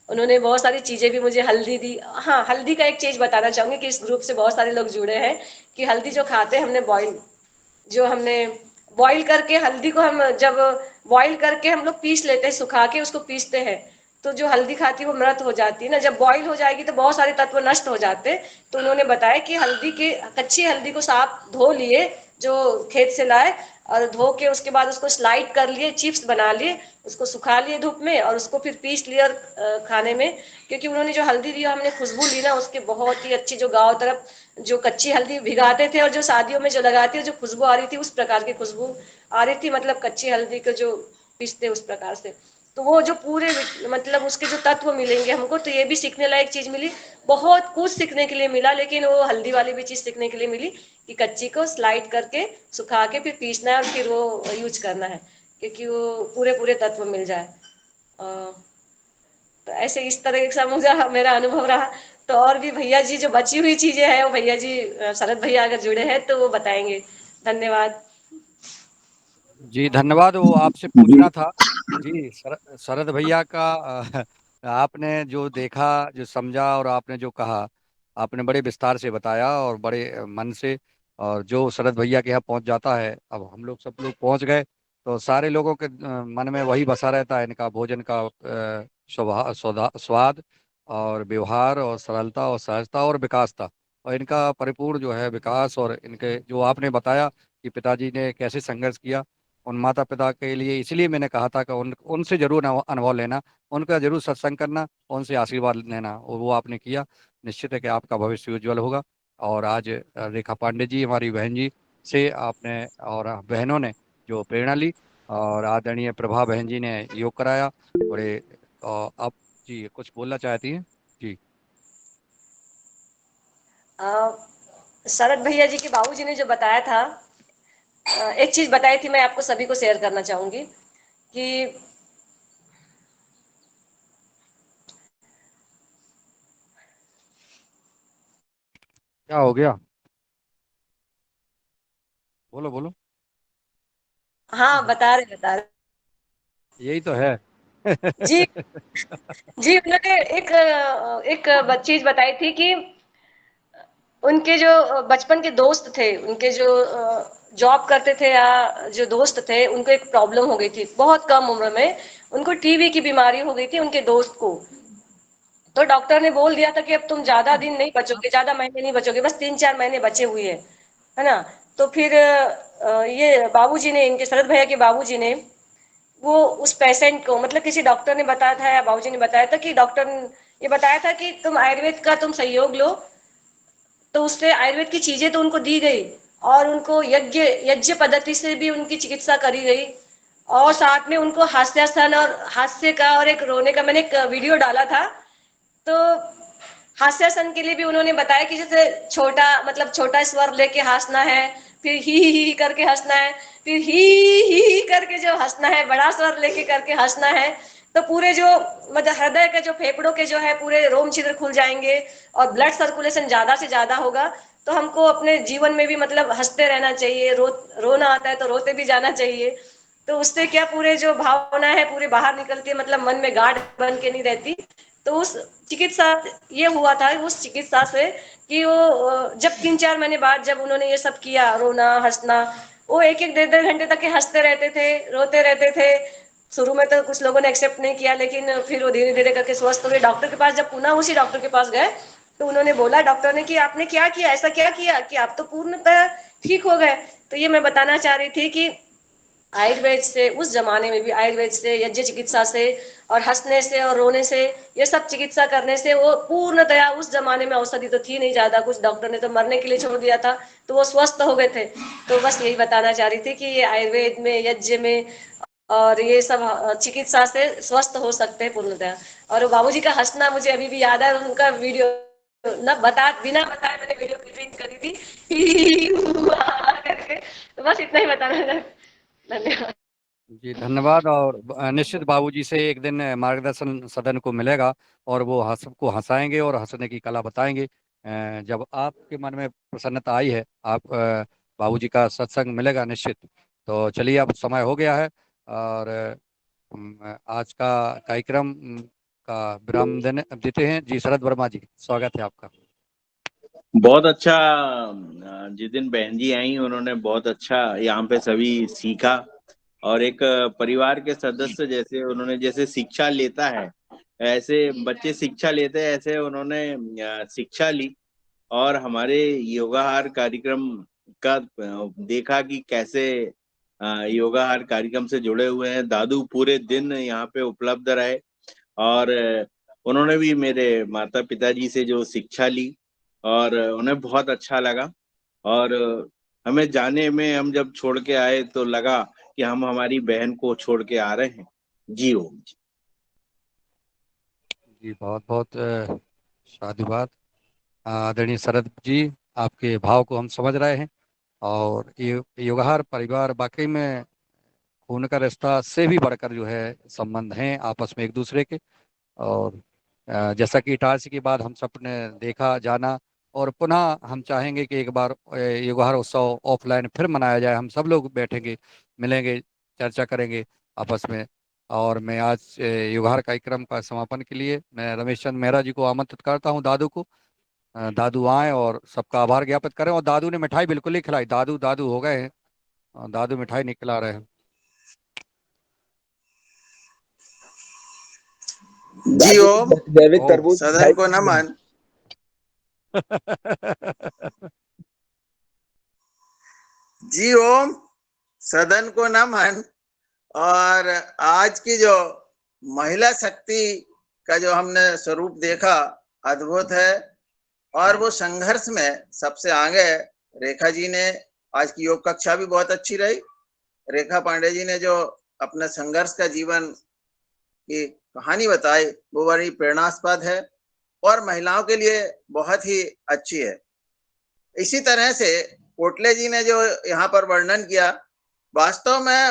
Speaker 5: उन्होंने बहुत सारी चीजें भी मुझे, हल्दी दी। हाँ, हल्दी का एक चीज बताना चाहूंगी कि इस ग्रुप से बहुत सारे लोग जुड़े हैं, कि हल्दी जो खाते हैं हमने बॉइल, जो हमने बॉईल करके हल्दी को, हम जब बॉईल करके हम लोग पीस लेते हैं, सुखा के उसको पीसते हैं, तो जो हल्दी खाती है वो मृत हो जाती है ना, जब बॉईल हो जाएगी तो बहुत सारे तत्व नष्ट हो जाते हैं। तो उन्होंने बताया कि हल्दी के, कच्ची हल्दी को साफ धो लिए, जो खेत से लाए, और धो के उसके बाद उसको स्लाइड कर लिए, चिप्स बना लिए, उसको सुखा लिए धूप में, और उसको फिर पीस लिए और खाने में, क्योंकि उन्होंने जो हल्दी दी, हमने खुशबू ली ना उसके, बहुत ही अच्छी, जो गाँव तरफ जो कच्ची हल्दी भिगाते थे और जो शादियों में जो लगाते, जो खुशबू आ रही थी, उस प्रकार की खुशबू आ रही थी, मतलब कच्ची हल्दी को जो पीसते उस प्रकार से। तो वो जो पूरे मतलब उसके जो तत्व मिलेंगे हमको, तो ये भी सीखने लायक चीज मिली, बहुत कुछ सीखने के लिए मिला, लेकिन वो हल्दी वाली भी चीज सीखने के लिए मिली कि कच्ची को स्लाइड करके सुखा के फिर पीसना है और फिर वो यूज करना है, क्योंकि वो पूरे पूरे तत्व मिल जाए। तो ऐसे इस तरह का मुझे मेरा अनुभव रहा। तो और भी भैया जी जो बची हुई चीजें हैं, वो भैया जी शरद भैया अगर जुड़े हैं तो वो बताएंगे। धन्यवाद
Speaker 2: जी धन्यवाद। वो आपसे पूछना था जी, शरद भैया का आपने जो देखा, जो समझा और आपने जो कहा, आपने बड़े विस्तार से बताया और बड़े मन से। और जो शरद भैया के यहाँ पहुंच जाता है, अब हम लोग सब लोग पहुंच गए, तो सारे लोगों के मन में वही बसा रहता है, इनका भोजन का स्वाद और व्यवहार और सरलता और सहजता और विकास था। और इनका परिपूर्ण जो है विकास, और इनके जो आपने बताया कि पिताजी ने कैसे संघर्ष किया उन माता पिता के लिए, इसलिए मैंने कहा था कि उनसे जरूर अनुभव लेना, उनका जरूर सत्संग करना, उनसे आशीर्वाद लेना, और वो आपने किया। निश्चित है कि आपका भविष्य उज्जवल होगा। और आज रेखा पांडे जी हमारी बहन जी से आपने और बहनों ने जो प्रेरणा ली, और आदरणीय प्रभा बहन जी ने योग कराया, बड़े आप जी कुछ बोलना चाहती हैं जी?
Speaker 5: शरद भैया जी के बाबूजी ने जो बताया था, एक चीज बताई थी, मैं आपको सभी को शेयर करना चाहूंगी कि
Speaker 2: क्या हो गया? बोलो बोलो।
Speaker 5: हाँ बता रहे
Speaker 2: यही तो है।
Speaker 5: जी। जी उन्होंने एक चीज बताई थी कि उनके जो बचपन के दोस्त थे, उनके जो जॉब करते थे या जो दोस्त थे, उनको एक प्रॉब्लम हो गई थी बहुत कम उम्र में। उनको टीबी की बीमारी हो गई थी उनके दोस्त को। तो डॉक्टर ने बोल दिया था कि अब तुम ज्यादा दिन नहीं बचोगे, ज्यादा महीने नहीं बचोगे, बस 3-4 महीने बचे हुए हैं, है ना। तो फिर ये बाबूजी ने, इनके शरद भैया के बाबूजी ने, वो उस पेशेंट को, मतलब किसी डॉक्टर ने बताया था या बाबूजी ने बताया था कि डॉक्टर ने ये बताया था कि तुम आयुर्वेद का तुम सहयोग लो। तो उससे आयुर्वेद की चीजें तो उनको दी गई, और उनको यज्ञ पद्धति से भी उनकी चिकित्सा करी गई, और साथ में उनको हास्यासन और हास्य का और एक रोने का, मैंने एक वीडियो डाला था। तो हास्यासन के लिए भी उन्होंने बताया कि जैसे छोटा, मतलब छोटा स्वर लेके हंसना है, फिर ही करके हंसना है, फिर ही करके जो हंसना है, बड़ा स्वर लेके करके हंसना है। तो पूरे जो, मतलब हृदय के जो फेफड़ों के जो है पूरे रोम छिद्र खुल जाएंगे, और ब्लड सर्कुलेशन ज्यादा से ज्यादा होगा। तो हमको अपने जीवन में भी मतलब हंसते रहना चाहिए, रोना आता है तो रोते भी जाना चाहिए। तो उससे क्या, पूरे जो भावना है पूरे बाहर निकलती है, मतलब मन में गांठ बन के नहीं रहती। तो उस चिकित्सा, ये हुआ था उस चिकित्सा से कि वो जब 3-4 महीने बाद जब उन्होंने ये सब किया, रोना हंसना, वो 1-1 1.5 घंटे तक के हंसते रहते थे, रोते रहते थे। शुरू में तो कुछ लोगों ने एक्सेप्ट नहीं किया, लेकिन फिर वो धीरे धीरे करके स्वस्थ हो गए। डॉक्टर के पास जब पुनः उसी डॉक्टर के पास गए, तो उन्होंने बोला, डॉक्टर ने, कि आपने क्या किया, ऐसा क्या किया कि आप तो पूर्णतः ठीक हो गए। तो ये मैं बताना चाह रही थी कि आयुर्वेद से, उस जमाने में भी आयुर्वेद से, यज्ञ चिकित्सा से, और हंसने से और रोने से, ये सब चिकित्सा करने से वो पूर्णतया, उस जमाने में औषधि तो थी नहीं ज्यादा, कुछ डॉक्टर ने तो मरने के लिए छोड़ दिया था, तो वो स्वस्थ हो गए थे। तो बस यही बताना चाह रही थी कि ये आयुर्वेद में, यज्ञ में और ये सब चिकित्सा से स्वस्थ हो सकते हैं पूर्णतया। और वो बाबूजी का हंसना मुझे अभी भी याद है, उनका वीडियो ना बिना बताए मैंने वीडियो क्लिपिंग करी थी करके। तो बस इतना ही बताना था। धन्यवाद
Speaker 2: जी धन्यवाद। और निश्चित बाबूजी से एक दिन मार्गदर्शन सदन को मिलेगा, और वो सबको हंसाएंगे और हंसने की कला बताएंगे। जब आपके मन में प्रसन्नता आई है, आप बाबूजी का सत्संग मिलेगा निश्चित। तो चलिए, अब समय हो गया है, और आज का कार्यक्रम का विराम देते हैं। जी शरद वर्मा जी, स्वागत है आपका।
Speaker 12: बहुत अच्छा। जिस दिन बहन जी आई उन्होंने बहुत अच्छा यहाँ पे सभी सीखा, और एक परिवार के सदस्य जैसे उन्होंने, जैसे शिक्षा लेता है ऐसे बच्चे शिक्षा लेते हैं, ऐसे उन्होंने शिक्षा ली। और हमारे योगाहार कार्यक्रम का देखा कि कैसे योगाहार कार्यक्रम से जुड़े हुए हैं। दादू पूरे दिन यहाँ पे उपलब्ध रहे, और उन्होंने भी मेरे माता पिताजी से जो शिक्षा ली, और उन्हें बहुत अच्छा लगा। और हमें जाने में, हम जब छोड़ के आए तो लगा कि हम हमारी बहन को छोड़ के आ रहे हैं। जी ओम जी।
Speaker 2: जी बहुत बहुत साधुवाद आदरणीय शरद जी, आपके भाव को हम समझ रहे हैं। और ये योगाहार परिवार वाकई में खून का रिश्ता से भी बढ़कर जो है संबंध हैं आपस में एक दूसरे के। और जैसा कि इटारसी के बाद हम सब ने देखा जाना, और पुनः हम चाहेंगे कि एक बार योगाहार उत्सव ऑफलाइन फिर मनाया जाए। हम सब लोग बैठेंगे, मिलेंगे, चर्चा करेंगे आपस में। और मैं आज योगाहार कार्यक्रम का समापन के लिए मैं रमेश चंद मेहरा जी को आमंत्रित करता हूँ, दादू को। दादू आए और सबका आभार ज्ञापित करें। और दादू ने मिठाई बिल्कुल नहीं खिलाई, दादू दादू हो गए हैं, दादू मिठाई नहीं खिला रहे हैं।
Speaker 14: जी ओम।
Speaker 11: जैविक तरबूज
Speaker 14: सदन को नमन। जी ओम। सदन को नमन। और आज की जो महिला शक्ति का जो हमने स्वरूप देखा, अद्भुत है। और वो संघर्ष में सबसे आगे रेखा जी ने, आज की योग कक्षा भी बहुत अच्छी रही। रेखा पांडे जी ने जो अपने संघर्ष का जीवन की कहानी बताई वो बड़ी प्रेरणास्पद है और महिलाओं के लिए बहुत ही अच्छी है। इसी तरह से कोटले जी ने जो यहाँ पर वर्णन किया, वास्तव में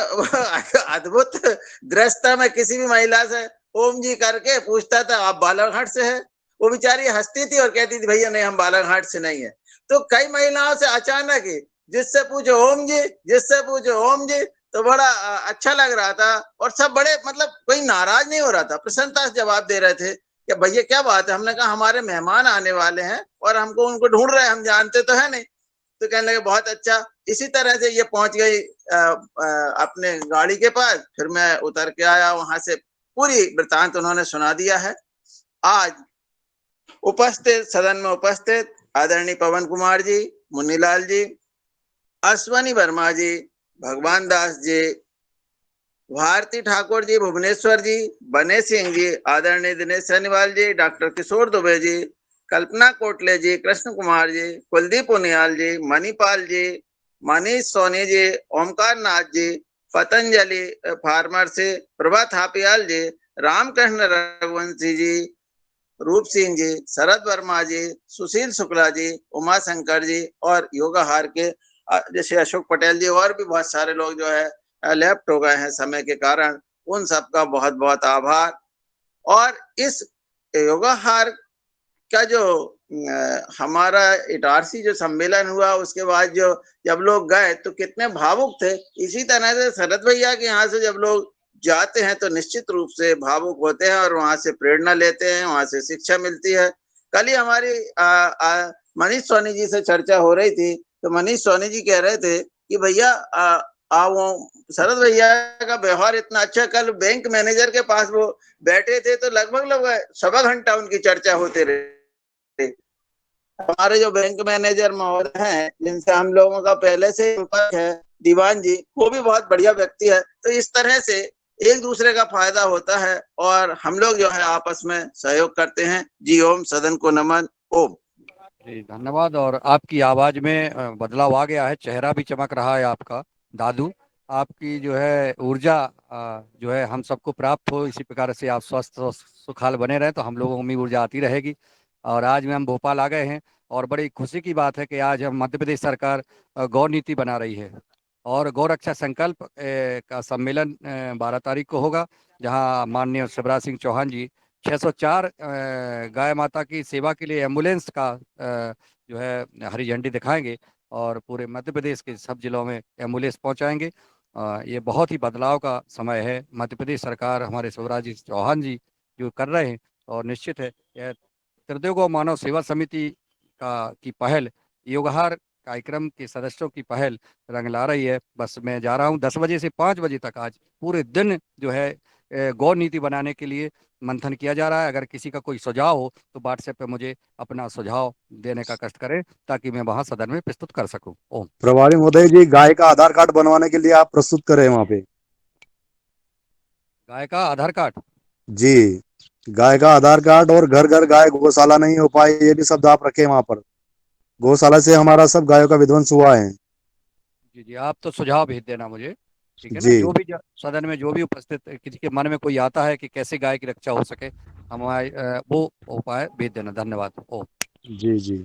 Speaker 14: अद्भुत दृश्य। मैं किसी भी महिला से ओम जी करके पूछता था आप बालाघाट से है, वो बेचारी हंसती थी और कहती थी भैया नहीं हम बालाघाट से नहीं है। तो कई महिलाओं से अचानक ही जिससे पूछो ओम जी, जिससे पूछो ओम जी, तो बड़ा अच्छा लग रहा था और सब बड़े मतलब कोई नाराज नहीं हो रहा था, प्रसन्नता से जवाब दे रहे थे कि भैया क्या बात है। हमने कहा हमारे मेहमान आने वाले हैं और हमको उनको ढूंढ रहे हैं, हम जानते तो है नहीं। तो कहने लगे बहुत अच्छा। इसी तरह से ये पहुंच गई अपने गाड़ी के पास, फिर मैं उतर के आया वहां से, पूरी वृतांत उन्होंने सुना दिया है। आज उपस्थित सदन में उपस्थित आदरणीय पवन कुमार जी, मुन्नीलाल जी, अश्वनी वर्मा जी, भगवान दास जी, भारती ठाकुर जी, भुवनेश्वर जी, बने सिंह जी, आदरणीय दिनेश सैनीवाल जी, डॉक्टर किशोर दुबे जी, कल्पना कोटले जी, कृष्ण कुमार जी, कुलदीप उनियाल जी, मणिपाल जी, मनीष सोनी जी, ओमकार नाथ जी, पतंजलि फार्मर से प्रभा थापियाल जी, रामकृष्ण रघुवंशी जी, रूप सिंह जी, शरद वर्मा जी, सुशील शुक्ला जी, उमा शंकर जी और योगाहार के जैसे अशोक पटेल जी और भी बहुत सारे लोग जो है लेफ्ट हो गए हैं समय के कारण, उन सबका बहुत बहुत आभार। और इस योगाहार का जो हमारा इटारसी जो सम्मेलन हुआ उसके बाद जो जब लोग गए तो कितने भावुक थे। इसी तरह से शरद भैया के यहाँ से जब लोग जाते हैं तो निश्चित रूप से भावुक होते हैं और वहां से प्रेरणा लेते हैं, वहां से शिक्षा मिलती है। कल ही हमारी मनीष सोनी जी से चर्चा हो रही थी तो मनीष सोनी जी कह रहे थे कि भैया वो शरद भैया का व्यवहार इतना अच्छा, कल बैंक मैनेजर के पास वो बैठे थे तो लगभग 1.25 घंटा उनकी चर्चा होते रहे। हमारे जो बैंक मैनेजर महोदय हैं जिनसे हम लोगों का पहले से संपर्क है, दीवान जी, वो भी बहुत बढ़िया व्यक्ति है। तो इस तरह से एक दूसरे का फायदा होता है और हम लोग जो है आपस में सहयोग करते हैं। जी ओम, सदन को नमन, ओम।
Speaker 2: जी धन्यवाद। और आपकी आवाज में बदलाव आ गया है, चेहरा भी चमक रहा है आपका दादू। आपकी जो है ऊर्जा जो है हम सबको प्राप्त हो, इसी प्रकार से आप स्वस्थ और सुखाल बने रहे तो हम लोगों में ऊर्जा आती रहेगी। और आज में हम भोपाल आ गए हैं और बड़ी खुशी की बात है कि आज हम मध्य प्रदेश सरकार गौ नीति बना रही है और गौ रक्षा संकल्प का सम्मेलन 12 तारीख को होगा, जहां माननीय शिवराज सिंह चौहान जी 604 गाय माता की सेवा के लिए एम्बुलेंस का जो है हरी झंडी दिखाएंगे और पूरे मध्य प्रदेश के सब जिलों में एम्बुलेंस पहुंचाएंगे। ये बहुत ही बदलाव का समय है। मध्य प्रदेश सरकार, हमारे शिवराज जी चौहान जी जो कर रहे हैं, और निश्चित है यह त्रिदेव गौ मानव सेवा समिति की पहल, योगहार कार्यक्रम के सदस्यों की पहल रंग ला रही है। बस मैं जा रहा हूँ 10 बजे से 5 बजे तक आज पूरे दिन जो है गौ नीति बनाने के लिए मंथन किया जा रहा है। अगर किसी का कोई सुझाव हो तो व्हाट्सएप पे मुझे अपना सुझाव देने का कष्ट करें ताकि मैं वहां सदन में प्रस्तुत कर सकूं। ओम।
Speaker 15: प्रभारी महोदय जी, गाय का आधार कार्ड बनवाने के लिए आप प्रस्तुत करें वहां पे।
Speaker 2: गाय का आधार कार्ड?
Speaker 15: जी, गाय का आधार कार्ड और घर घर गाय गौशाला नहीं हो पाए, ये भी शब्द आप रखें वहां पर। गौशाला से हमारा सब गायों का विध्वंस हुआ है।
Speaker 2: जी जी, आप तो सुझाव भेज देना मुझे, ठीक है ना।
Speaker 15: जी
Speaker 2: जो भी सदन में जो भी उपस्थित किसी के मन में कोई आता है कि कैसे गाय की रक्षा हो सके, हमारे वो उपाय भेज देना। धन्यवाद। ओम।
Speaker 15: जी जी।